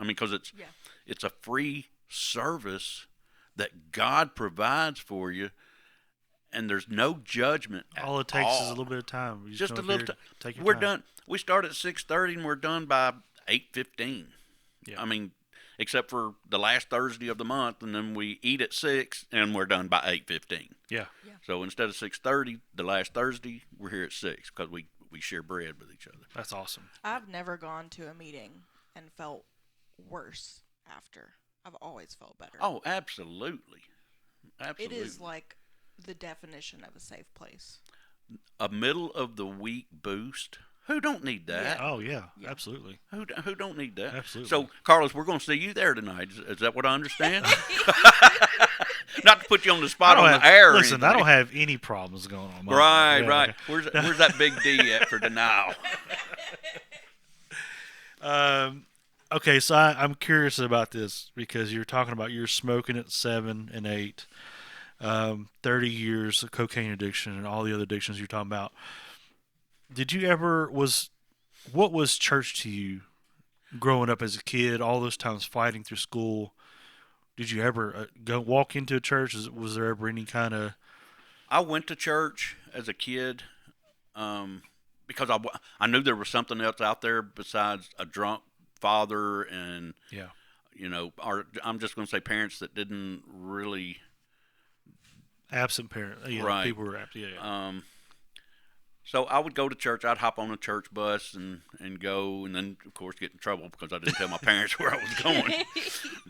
Because it's a free service that God provides for you, and there's no judgment. All it takes is a little bit of time. Just a little time. We're done. We start at 6:30 and we're done by 8:15. Yeah. Except for the last Thursday of the month, and then we eat at 6 and we're done by 8:15. Yeah. So instead of 6:30, the last Thursday, we're here at 6 because we share bread with each other. That's awesome. I've never gone to a meeting and felt worse after. I've always felt better. Oh, absolutely. It is like the definition of a safe place. A middle of the week boost. Who don't need that? Yeah. Oh yeah, absolutely. Who don't need that? Absolutely. So, Carlos, we're going to see you there tonight. Is that what I understand? Not to put you on the spot on the air. Listen, I don't have any problems going on. Right. Okay. Where's that big D at for denial? Okay, so I'm curious about this because you're talking about you're smoking at 7 and 8, 30 years of cocaine addiction and all the other addictions you're talking about. Did you ever what was church to you growing up as a kid? All those times fighting through school. Did you ever walk into a church? Was there ever any kind of? I went to church as a kid because I knew there was something else out there besides a drunk father and I'm just going to say parents that didn't really absent parent. Right. People were absent. Yeah. So I would go to church. I'd hop on a church bus and go, and then, of course, get in trouble because I didn't tell my parents where I was going.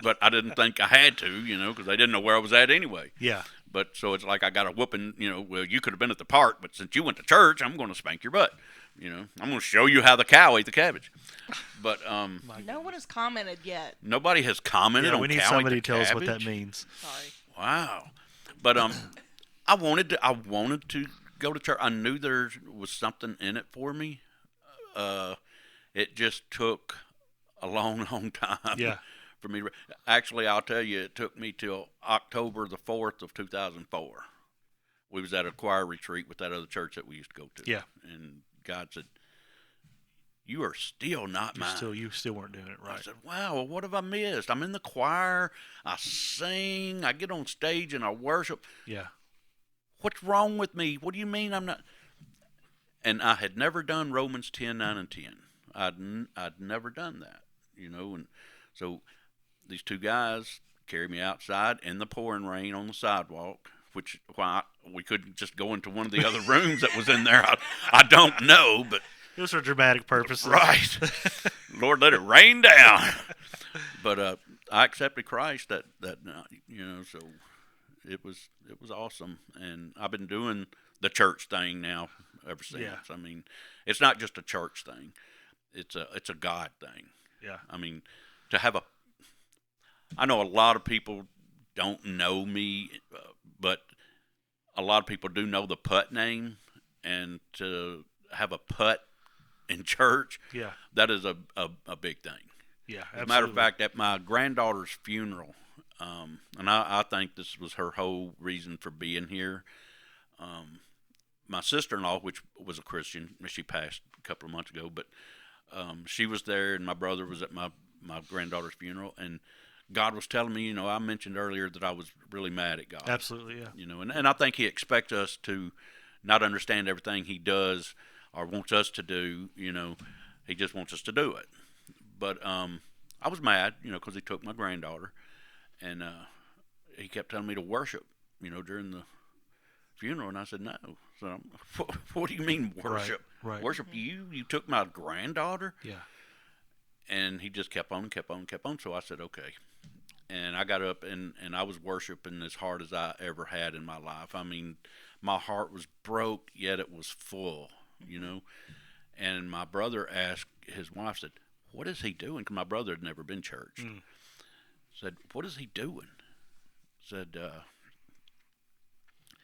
But I didn't think I had to, because they didn't know where I was at anyway. Yeah. But so it's like I got a whooping, well, you could have been at the park, but since you went to church, I'm going to spank your butt. I'm going to show you how the cow ate the cabbage. But no one has commented yet. Nobody has commented on we need cow somebody ate the to tell us cabbage. what that means. Sorry. Wow. But I wanted to go to church. I knew there was something in it for me. it just took a long, long time. Yeah. For me, actually, I'll tell you, it took me till October the 4th of 2004. We was at a choir retreat with that other church that we used to go to. Yeah. And God said, "You are still not mine." You still weren't doing it right. I said, "Wow, well, what have I missed? I'm in the choir, I sing, I get on stage and I worship. Yeah. What's wrong with me? What do you mean I'm not?" And I had never done Romans 10:9 and 10. I'd never done that, and so these two guys carried me outside in the pouring rain on the sidewalk, which why we couldn't just go into one of the other rooms that was in there. I don't know, but it was for dramatic purposes. Right. Lord, let it rain down. But I accepted Christ that night, so it was awesome, and I've been doing the church thing now ever since. Yeah. I mean, it's not just a church thing; it's a God thing. Yeah. I mean, I know a lot of people don't know me, but a lot of people do know the Putt name, and to have a Putt in church, yeah, that is a big thing. Yeah, absolutely. As a matter of fact, at my granddaughter's funeral, and I think this was her whole reason for being here, my sister-in-law, which was a Christian, she passed a couple of months ago, but she was there, and my brother was at my granddaughter's funeral, and God was telling me, I mentioned earlier that I was really mad at God. Absolutely, yeah. And I think He expects us to not understand everything He does or wants us to do. He just wants us to do it. But I was mad, because He took my granddaughter, and He kept telling me to worship, during the funeral, and I said no. So what do you mean worship? Right. Worship you? You took my granddaughter? Yeah. And He just kept on. So I said okay. And I got up and I was worshiping as hard as I ever had in my life. I mean, my heart was broke, yet it was full, And my brother asked his wife, said, "What is he doing?" Because my brother had never been churched. Said, "What is he doing?" Said,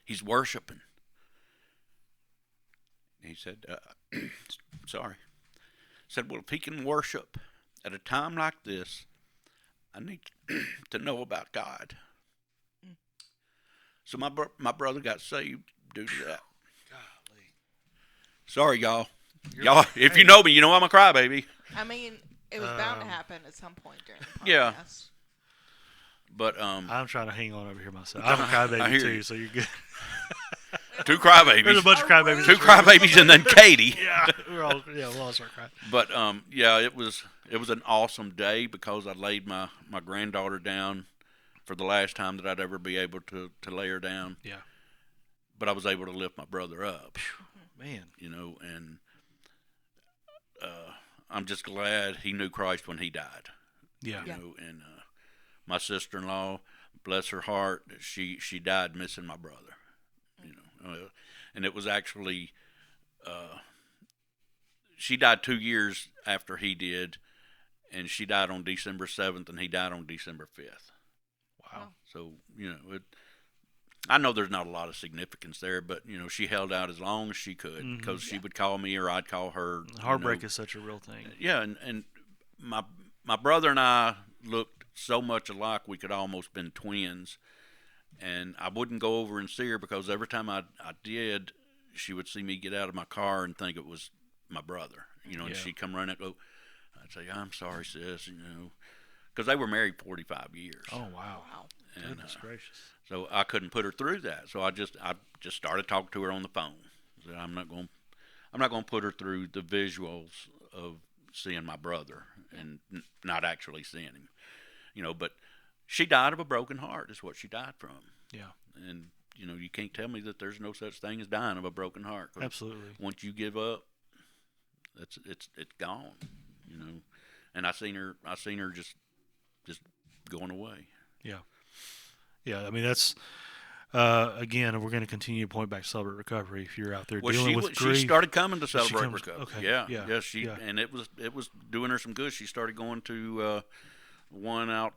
"He's worshiping." He said, "Sorry." Said, "Well, if he can worship at a time like this, I need to know about God." So my brother got saved due to that. Golly. Sorry, y'all. If you know me, you know I'm a crybaby. I mean, it was bound to happen at some point during the podcast. Yeah. But I'm trying to hang on over here myself. I'm a crybaby too, so you're good. Two crybabies. There's a bunch of crybabies. Two crybabies and then Katie. Yeah, we'll all start crying. But yeah, it was an awesome day because I laid my granddaughter down for the last time that I'd ever be able to lay her down. Yeah. But I was able to lift my brother up. Man. And I'm just glad he knew Christ when he died. Yeah. And my sister-in-law, bless her heart, she died missing my brother. And it was actually, she died 2 years after he did, and she died on December 7th, and he died on December 5th. Wow. So, I know there's not a lot of significance there, but, she held out as long as she could because she would call me or I'd call her. Heartbreak is such a real thing. Yeah, and my brother and I looked so much alike we could almost been twins. And I wouldn't go over and see her because every time I did, she would see me get out of my car and think it was my brother, and she'd come running and go, I'd say, "I'm sorry, sis," because they were married 45 years. Oh, wow. And, Goodness gracious. So I couldn't put her through that. So I just started talking to her on the phone. So I'm not going to put her through the visuals of seeing my brother and not actually seeing him, but she died of a broken heart is what she died from. Yeah. And, you can't tell me that there's no such thing as dying of a broken heart. Absolutely. Once you give up, it's gone, And I seen her just going away. Yeah. Yeah, I mean, that's, again, we're going to continue to point back to Celebrate Recovery if you're out there dealing with grief. She started coming to Celebrate Recovery. Okay. Yeah. And it was doing her some good. She started going to one out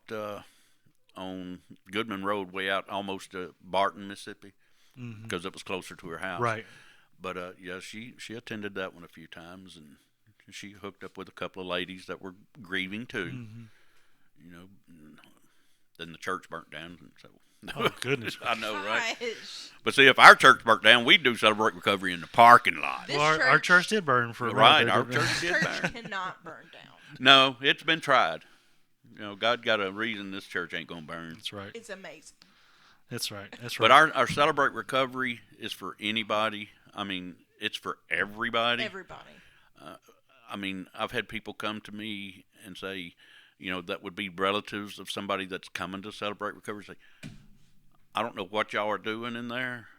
on Goodman Road, way out almost to Barton, Mississippi, because it was closer to her house. Right. But yeah, she attended that one a few times, and She hooked up with a couple of ladies that were grieving too. Mm-hmm. You know, then the church burnt down. So Oh, goodness. I know, right? Gosh. But see, if our church burnt down, we'd do Celebrate Recovery in the parking lot. This Well, our church- church did burn for a Right, minute our there, didn't church did Church burn. cannot burn down. No, it's been tried. You know, God got a reason this church ain't gonna burn. That's right. It's amazing. That's right. That's But right. our Celebrate Recovery is for anybody. I mean, it's for everybody. Everybody. I mean, I've had people come to me and say, you know, that would be relatives of somebody that's coming to Celebrate Recovery. Say, I don't know what y'all are doing in there,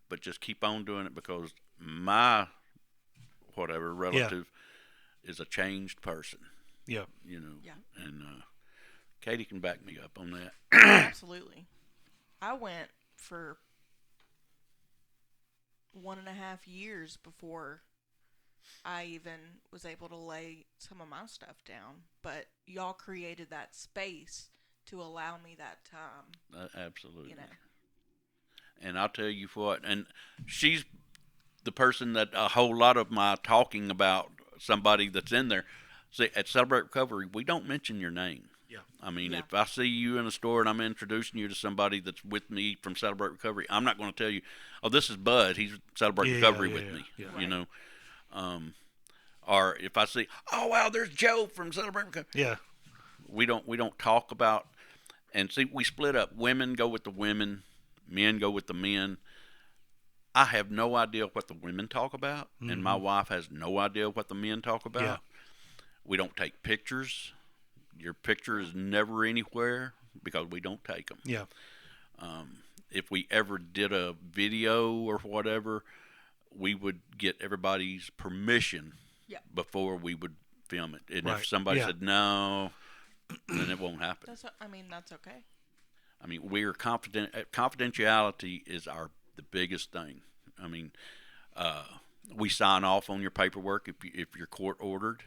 but just keep on doing it because my whatever relative is a changed person. Yeah. You know. Yeah. And Katie can back me up on that. Absolutely. I went for 1.5 years before I even was able to lay some of my stuff down. But y'all created that space to allow me that time. Absolutely. You know. And I'll tell you what, and she's the person that a whole lot of my talking about somebody that's in there. See, at Celebrate Recovery, we don't mention your name. Yeah. I mean, Yeah. if I see you in a store and I'm introducing you to somebody that's with me from Celebrate Recovery, I'm not going to tell you, oh, this is Bud. He's Celebrate Recovery with me. Yeah. You Right. know, or if I see, oh wow, there's Joe from Celebrate Recovery. Yeah. We don't talk about, and see, we split up. Women go with the women, men go with the men. I have no idea what the women talk about, and my wife has no idea what the men talk about. Yeah. We don't take pictures. Your picture is never anywhere because we don't take them. Yeah. If we ever did a video or whatever, we would get everybody's permission Yeah. before we would film it. And Right. if somebody Yeah. said no, then it won't happen. That's okay. I mean, we're confident. Confidentiality is the biggest thing. I mean, we sign off on your paperwork if you're court ordered.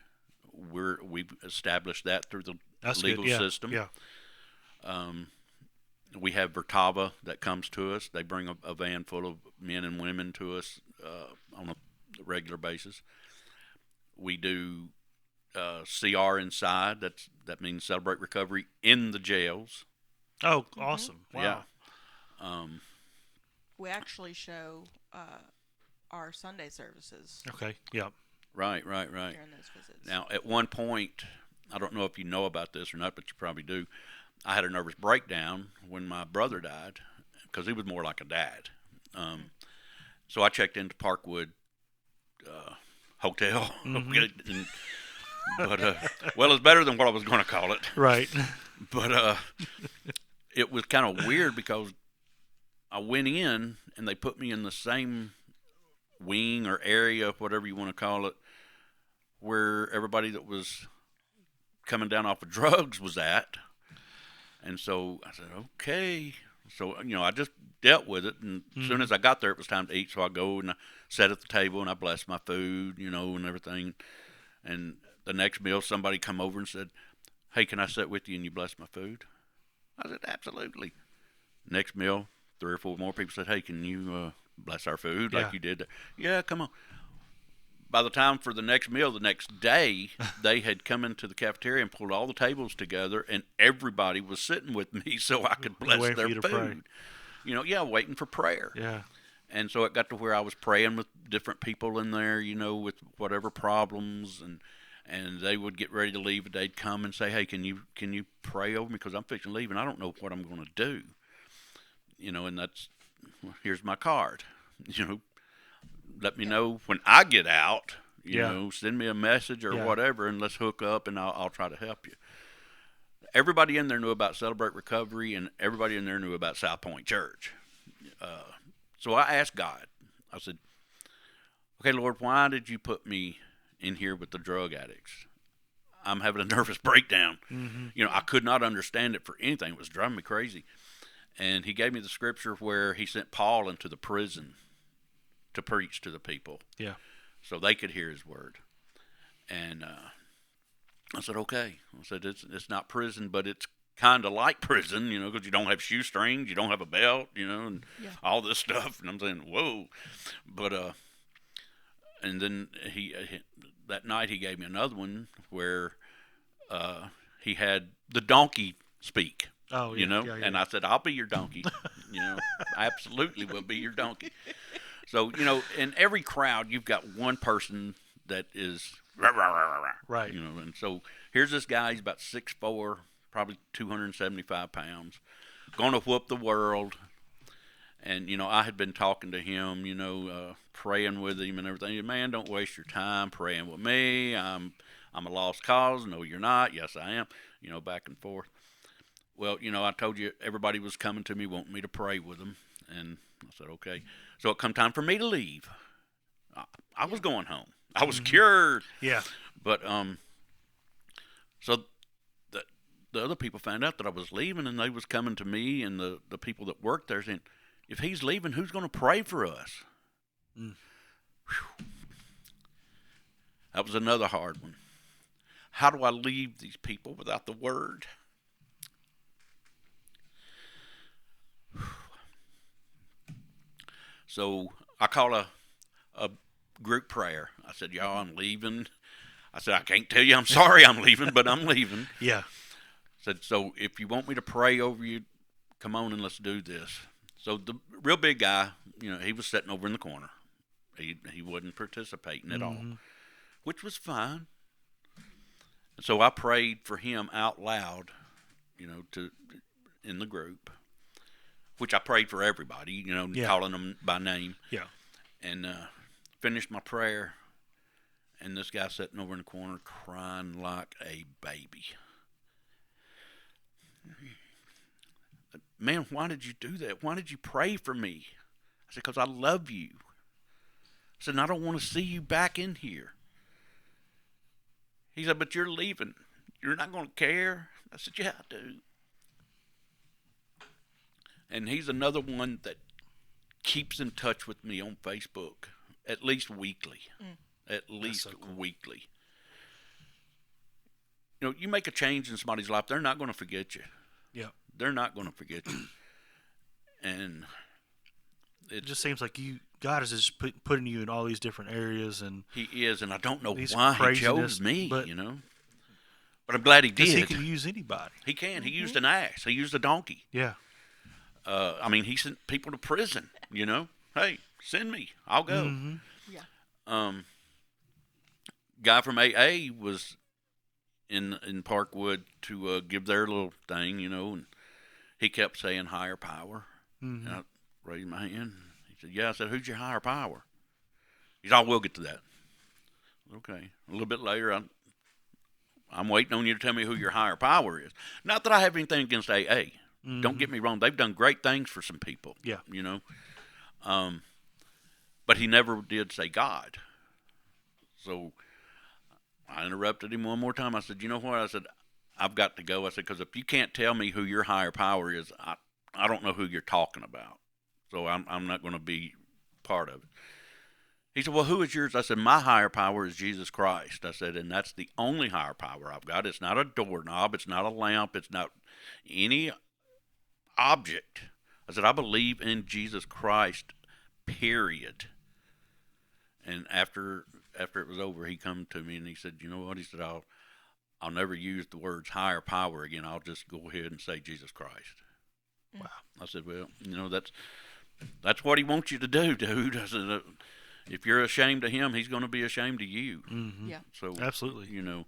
We've established that through the That's legal good. Yeah. system. Yeah. We have Vertava that comes to us. They bring a van full of men and women to us on a regular basis. We do CR inside. That means Celebrate Recovery in the jails. Oh, awesome. Wow. Yeah. We actually show our Sunday services Okay. Yeah. Right. during those visits. Now, at one point, I don't know if you know about this or not, but you probably do. I had a nervous breakdown when my brother died because he was more like a dad. So I checked into Parkwood Hotel. But well, it's better than what I was going to call it. Right. But it was kind of weird because I went in and they put me in the same wing or area, whatever you want to call it, where everybody that was coming down off of drugs was at. And so I said, okay. So, I just dealt with it. And as soon as I got there, it was time to eat. So I go and I sat at the table and I blessed my food, and everything. And the next meal, somebody come over and said, hey, can I sit with you and you bless my food? I said, absolutely. Next meal, 3 or 4 more people said, hey, can you bless our food like you did? Yeah, come on. By the time for the next meal, the next day, they had come into the cafeteria and pulled all the tables together, and everybody was sitting with me so I could bless Waiting for their you to food. pray. Waiting for prayer. Yeah. And so it got to where I was praying with different people in there, with whatever problems, and they would get ready to leave, and they'd come and say, hey, can you pray over me because I'm fixing to leave, and I don't know what I'm going to do. And that's, here's my card. Let me know when I get out, send me a message or whatever, and let's hook up, and I'll try to help you. Everybody in there knew about Celebrate Recovery, and everybody in there knew about SouthPoint Church. So I asked God, I said, okay, Lord, why did you put me in here with the drug addicts? I'm having a nervous breakdown. Mm-hmm. I could not understand it for anything. It was driving me crazy. And he gave me the scripture where he sent Paul into the prison to preach to the people. Yeah. So they could hear his word. And I said, okay. I said, it's not prison, but it's kind of like prison, because you don't have shoestrings, you don't have a belt, and all this stuff. And I'm saying, whoa. But And then that night he gave me another one where he had the donkey speak. Oh, yeah. You know, yeah. and I said, I'll be your donkey. You know, I absolutely will be your donkey. So, you know, in every crowd, you've got one person that is rah, rah, rah, rah, rah, Right. You know, and so here's this guy. He's about 6'4", probably 275 pounds, going to whoop the world. And, you know, I had been talking to him, you know, praying with him and everything. Man, don't waste your time praying with me. I'm a lost cause. No, you're not. Yes, I am. You know, back and forth. Well, you know, I told you everybody was coming to me wanting me to pray with them. And I said, okay. So it come time for me to leave. I was going home. I was cured. Yeah. But, so the other people found out that I was leaving, and they was coming to me and the people that worked there saying, if he's leaving, who's going to pray for us? That was another hard one. How do I leave these people without the word? So I called a group prayer. I said, y'all, I'm leaving. I said, I can't tell you I'm sorry I'm leaving, but I'm leaving. Yeah. I said, so if you want me to pray over you, come on and let's do this. So the real big guy, you know, he was sitting over in the corner. He wasn't participating at all, which was fine. So I prayed for him out loud, you know, in the group, which I prayed for everybody, you know, calling them by name. Yeah. And finished my prayer, and this guy sitting over in the corner crying like a baby. Man, why did you do that? Why did you pray for me? I said, because I love you. I said, and I don't want to see you back in here. He said, but you're leaving. You're not going to care? I said, yeah, I do. And he's another one that keeps in touch with me on Facebook, at least weekly. At least so cool. Weekly. You know, you make a change in somebody's life, they're not going to forget you. Yeah. They're not going to forget you. And it just seems like God is just putting you in all these different areas. And he is, and I don't know why he chose me, you know. But I'm glad he did. Because he can use anybody. He can. He used an axe. He used a donkey. Yeah. I mean, he sent people to prison, you know. Hey, send me. I'll go. Yeah. Guy from AA was in Parkwood to give their little thing, you know, and he kept saying higher power. And I raised my hand. He said, yeah. I said, who's your higher power? He said, we'll get to that. Okay. A little bit later, I'm waiting on you to tell me who your higher power is. Not that I have anything against AA. Don't get me wrong. They've done great things for some people. Yeah. You know. But he never did say God. So I interrupted him one more time. I said, you know what? I said, I've got to go. I said, because if you can't tell me who your higher power is, I don't know who you're talking about. So I'm not going to be part of it. He said, well, who is yours? I said, my higher power is Jesus Christ. I said, and that's the only higher power I've got. It's not a doorknob. It's not a lamp. It's not any object. I said, I believe in Jesus Christ, period. And after it was over, he come to me and he said, you know what? He said, I'll never use the words higher power again. I'll just go ahead and say Jesus Christ. Wow. I said, well, you know, that's what he wants you to do, dude. I said, if you're ashamed of him, he's going to be ashamed of you. Yeah. So absolutely, you know.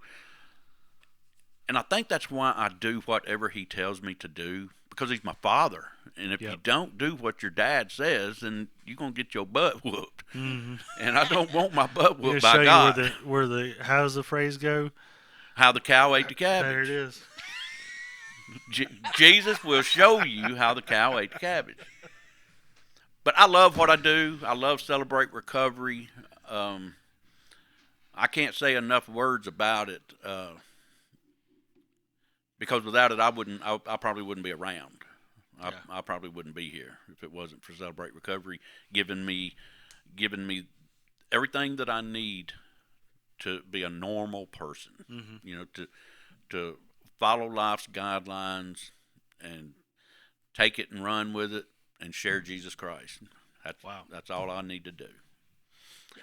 And I think that's why I do whatever he tells me to do, because he's my father. And if you don't do what your dad says, then you're going to get your butt whooped. And I don't want my butt whooped by God. Where the how does the phrase go? How the cow ate the cabbage. There it is. Jesus will show you how the cow ate the cabbage. But I love what I do. I love Celebrate Recovery. I can't say enough words about it. Because without it, I probably wouldn't be around. I probably wouldn't be here if it wasn't for Celebrate Recovery giving me everything that I need to be a normal person. You know, to follow life's guidelines and take it and run with it and share Jesus Christ. That's all I need to do.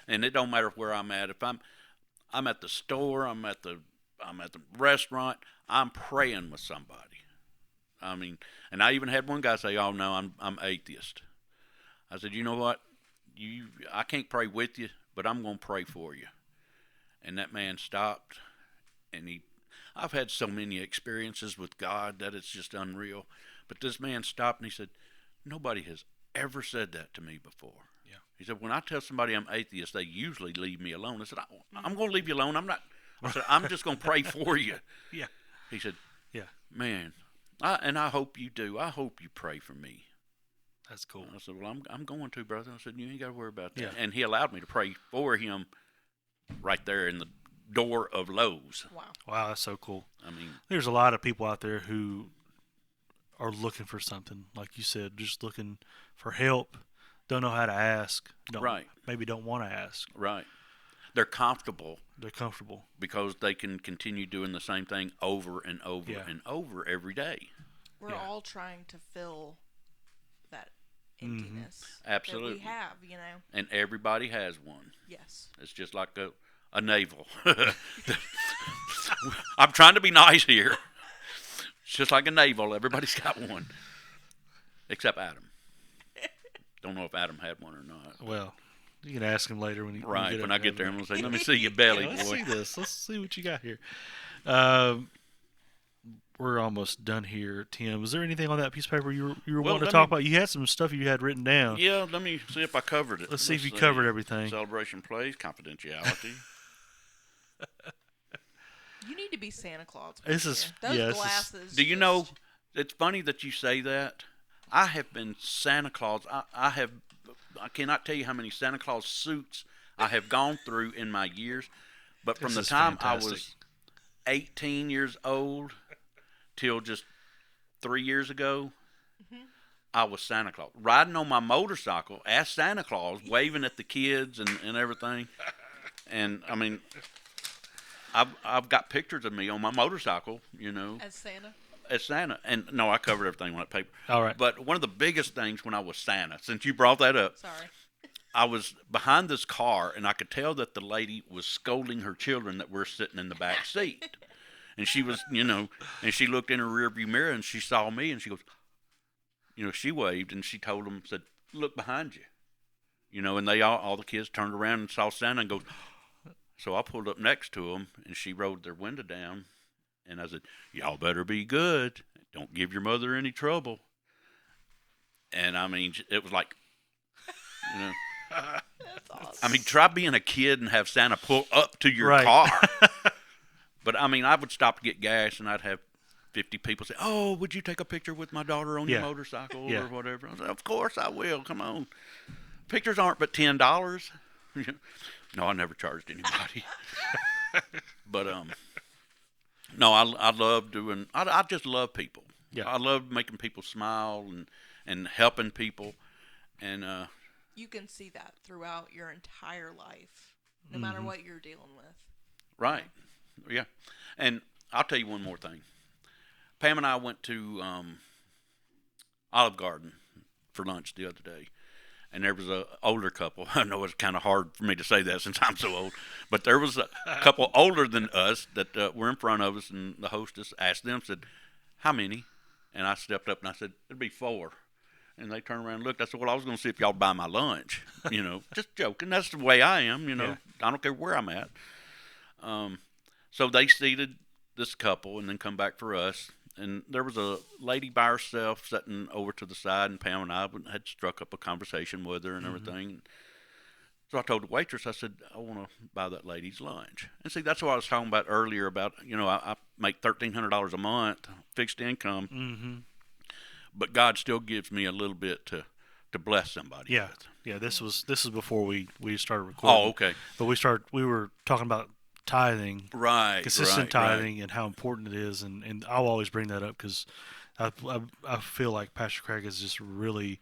And it don't matter where I'm at. If I'm at the store, I'm at the restaurant, I'm praying with somebody. I mean, and I even had one guy say, "Oh no, I'm atheist." I said, "You know what? I can't pray with you, but I'm going to pray for you." And that man stopped, and I've had so many experiences with God that it's just unreal. But this man stopped and he said, "Nobody has ever said that to me before." Yeah. He said, "When I tell somebody I'm atheist, they usually leave me alone." I said, "I'm going to leave you alone. I said, I'm just going to pray for you." Yeah. He said, Yeah. "Man, I hope you do. I hope you pray for me." That's cool. I said, "Well, I'm going to, brother." I said, "You ain't got to worry about that." Yeah. And he allowed me to pray for him right there in the door of Lowe's. Wow. Wow, that's so cool. I mean, there's a lot of people out there who are looking for something, like you said, just looking for help, don't know how to ask, maybe don't want to ask. Right. They're comfortable. They're comfortable. Because they can continue doing the same thing over and over and over every day. We're all trying to fill that emptiness Absolutely. that we have, you know. And everybody has one. Yes. It's just like a navel. I'm trying to be nice here. It's just like a navel. Everybody's got one. Except Adam. Don't know if Adam had one or not. Well, you can ask him later when when I get there. I'm going to say, "Let me see your belly, boy." Let's see this. Let's see what you got here. We're almost done here, Tim. Was there anything on that piece of paper you were wanting to talk about? You had some stuff you had written down. Yeah, let me see if I covered it. Let's see if you covered everything. Celebration plays, confidentiality. You need to be Santa Claus. This is those glasses. Do you know? It's funny that you say that. I have been Santa Claus. I cannot tell you how many Santa Claus suits I have gone through in my years. But from the time I was 18 years old till just 3 years ago, I was Santa Claus. Riding on my motorcycle as Santa Claus, waving at the kids and everything. And, I mean, I've got pictures of me on my motorcycle, you know. As Santa? As Santa. And, no, I covered everything on that paper. All right. But one of the biggest things when I was Santa, since you brought that up. Sorry. I was behind this car, and I could tell that the lady was scolding her children that were sitting in the back seat. And she was, you know, and she looked in her rearview mirror, and she saw me, and she goes, you know, she waved, and she told them, said, "Look behind you." You know, and they all the kids turned around and saw Santa and goes, so I pulled up next to them, and she rolled their window down, and I said, "Y'all better be good. Don't give your mother any trouble." And, I mean, it was like, you know. That's awesome. I mean, try being a kid and have Santa pull up to your Right. car. But, I mean, I would stop to get gas, and I'd have 50 people say, "Oh, would you take a picture with my daughter on your motorcycle or whatever?" I said, "Of course I will. Come on. Pictures aren't but $10. No, I never charged anybody. But, no, I love doing – I just love people. Yeah. I love making people smile and helping people. And you can see that throughout your entire life, no matter what you're dealing with. Right. Yeah. And I'll tell you one more thing. Pam and I went to Olive Garden for lunch the other day, and there was a older couple. I know it's kind of hard for me to say that since I'm so old, but there was a couple older than us that were in front of us, and the hostess asked them, said, "How many?" And I stepped up and I said, "It'd be 4. And they turned around and looked. I said, "Well, I was going to see if y'all would buy my lunch." You know, just joking. That's the way I am, you know. Yeah. I don't care where I'm at. So they seated this couple and then come back for us. And there was a lady by herself sitting over to the side, and Pam and I had struck up a conversation with her and everything. So I told the waitress, I said, "I want to buy that lady's lunch." And see, that's what I was talking about earlier about, you know, I make $1,300 a month, fixed income. Mm-hmm. But God still gives me a little bit to bless somebody. Yeah, with. yeah. This was before we started recording. Oh, okay. But we were talking about tithing, right? Consistent tithing, and how important it is, and I'll always bring that up because I feel like Pastor Craig has just really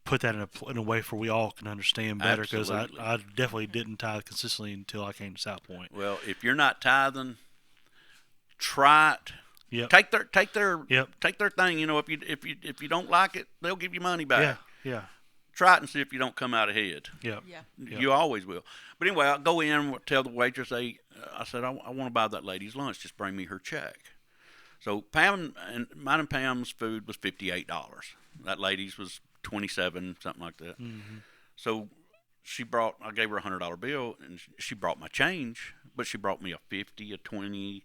put that in a way for we all can understand better, because I definitely didn't tithe consistently until I came to SouthPoint. Well, if you're not tithing, try it. Yep. Take their thing. You know, if you don't like it, they'll give you money back. Yeah. try it and see if you don't come out ahead. Yeah. You always will. But anyway, I'll go in, tell the waitress, I said, I want to buy that lady's lunch. Just bring me her check. So mine and Pam's food was $58. That lady's was $27, something like that. Mm-hmm. So I gave her a $100 bill, and she brought my change, but she brought me a 50, a 20,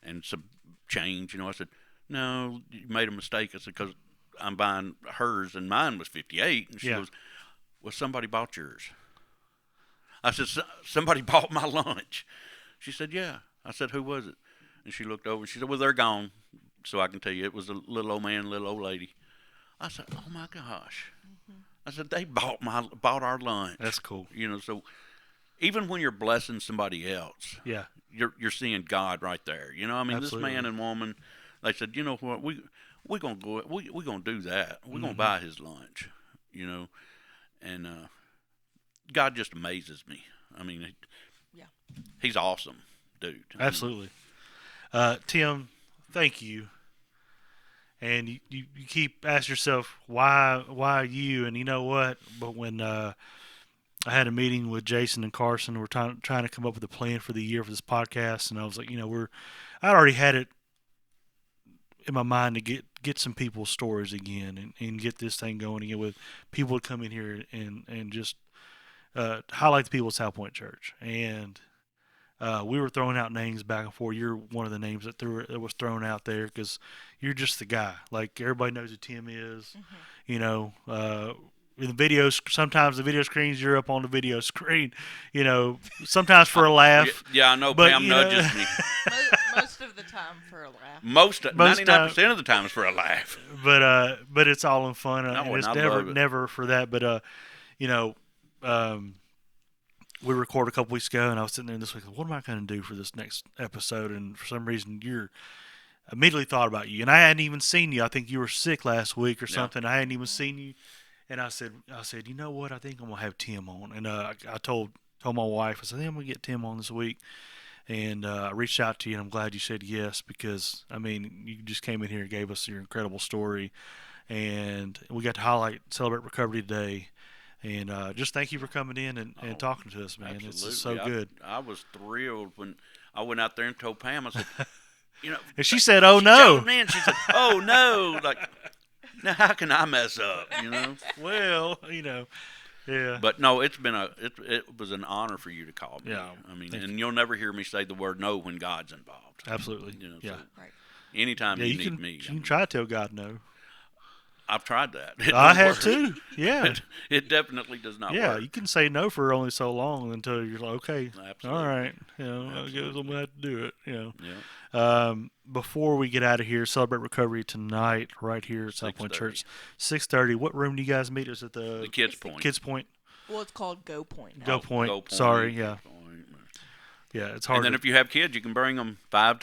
and some change. I said, no, you made a mistake. I said, because I'm buying hers, and mine was 58. And she goes, well, somebody bought yours. I said, somebody bought my lunch. She said, yeah. I said, who was it? And she looked over, and she said, well, they're gone. So I can tell you, it was a little old man, little old lady. I said, oh, my gosh. Mm-hmm. I said, they bought our lunch. That's cool. So even when you're blessing somebody else, you're seeing God right there. Absolutely. This man and woman, they said, you know what, we're gonna go, we're gonna do that. We're gonna Mm-hmm. buy his lunch. And God just amazes me. He's awesome, dude. Absolutely. Tim, thank you. And you keep asking yourself, why you? And you know what? But when I had a meeting with Jason and Carson, we're trying to come up with a plan for the year for this podcast, and I was like, I'd already had it in my mind to get some people's stories again and get this thing going again with people to come in here and just highlight the people at SouthPoint Church. And we were throwing out names back and forth. You're one of the names that was thrown out there because you're just the guy. Like, everybody knows who Tim is. Mm-hmm. In the videos, sometimes the video screens, you're up on the video screen, sometimes for a laugh. Yeah, I know, but Pam nudges me. Most of the time for a laugh. 99% of the time is for a laugh. But it's all in fun. No, and it's and never for that. But, we recorded a couple weeks ago, and I was sitting there this week, what am I going to do for this next episode? And for some reason, immediately thought about you. And I hadn't even seen you. I think you were sick last week or something. I hadn't even seen you. And I said, you know what? I think I'm going to have Tim on. And I told my wife, I said, I'm going to get Tim on this week. And I reached out to you, and I'm glad you said yes because, you just came in here and gave us your incredible story. And we got to celebrate recovery today. And just thank you for coming in and talking to us, man. Absolutely. It's just so good. I was thrilled when I went out there and told Pam, I said, and she said, oh, no. She said, oh, no. Like, now how can I mess up, Well, yeah. But no, it was an honor for you to call me. Yeah. And you'll never hear me say the word no when God's involved. Absolutely. So right. Anytime you need me. You can try to tell God no. I've tried that. I have too. Yeah. It definitely does not work. Yeah, you can say no for only so long until you're like, okay, Absolutely. all right, I guess I'm gonna have to do it. Yeah. Before we get out of here, celebrate recovery tonight, right here at SouthPoint Church, 6:30. What room do you guys meet? Is it the Kids Point? Kids Point. Well, it's called Go Point now. Go Point. Go Point. Sorry, yeah. Yeah, it's hard. And then if you have kids, you can bring them 5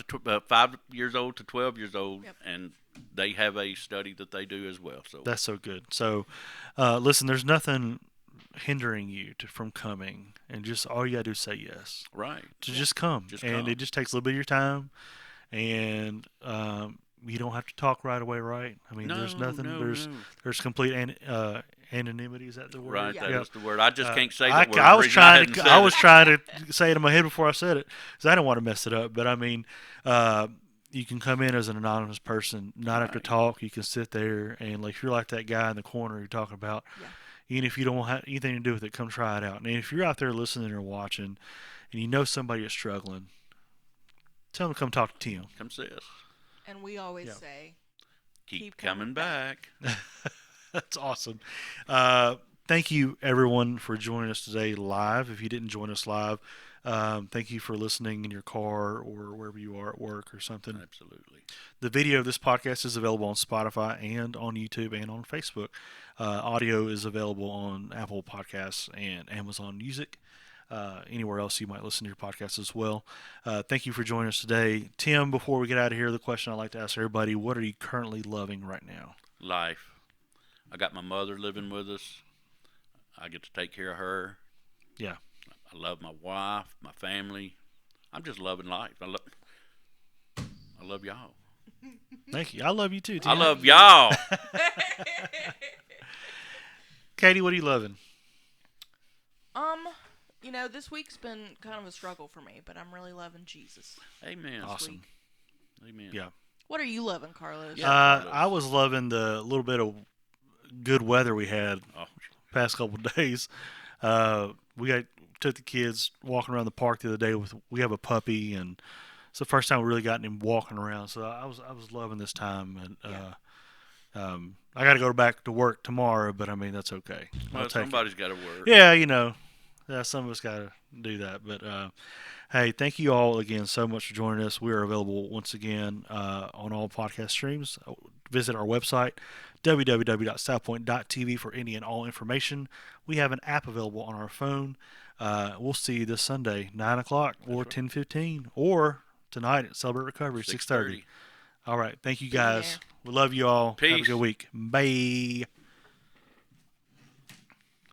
years old to 12 years old, and they have a study that they do as well. So that's so good. So, listen, there's nothing hindering you from coming, and just all you gotta do is say yes. Right. Just come. It just takes a little bit of your time, and you don't have to talk right away, right? There's nothing. There's complete anonymity. Is that the word? Right. Yeah. That is the word. I just can't say the word. I was trying to say it in my head before I said it because I didn't want to mess it up. But you can come in as an anonymous person, not have to talk. You can sit there and if you're like that guy in the corner you're talking about, even if you don't have anything to do with it, come try it out. And if you're out there listening or watching, and you know somebody is struggling, tell them to come talk to Tim. Come see us. And we always say, keep coming back. That's awesome. Thank you, everyone, for joining us today live. If you didn't join us live, thank you for listening in your car or wherever you are at work or something. Absolutely. The video of this podcast is available on Spotify and on YouTube and on Facebook. Audio is available on Apple Podcasts and Amazon Music. Anywhere else you might listen to your podcast as well. Thank you for joining us today. Tim, before we get out of here, the question I like to ask everybody, what are you currently loving right now? Life. I got my mother living with us. I get to take care of her. Yeah. I love my wife, my family. I'm just loving life. I love y'all. Thank you. I love you too, Tim. I love y'all. Katie, what are you loving? This week's been kind of a struggle for me, but I'm really loving Jesus. Amen. Awesome. Week. Amen. Yeah. What are you loving, Carlos? Yeah. Carlos. I was loving the little bit of good weather we had past couple of days. Took the kids walking around the park the other day. We have a puppy, and it's the first time we really gotten him walking around. So I was loving this time, and I got to go back to work tomorrow, but I mean that's okay. Well, somebody's got to work. Yeah, some of us got to do that. But hey, thank you all again so much for joining us. We are available once again on all podcast streams. Visit our website, www.southpoint.tv, for any and all information. We have an app available on our phone. We'll see you this Sunday, 9 o'clock or 10:15, or tonight at Celebrate Recovery, 6:30. All right. Thank you, guys. We love you all. Peace. Have a good week. Bye.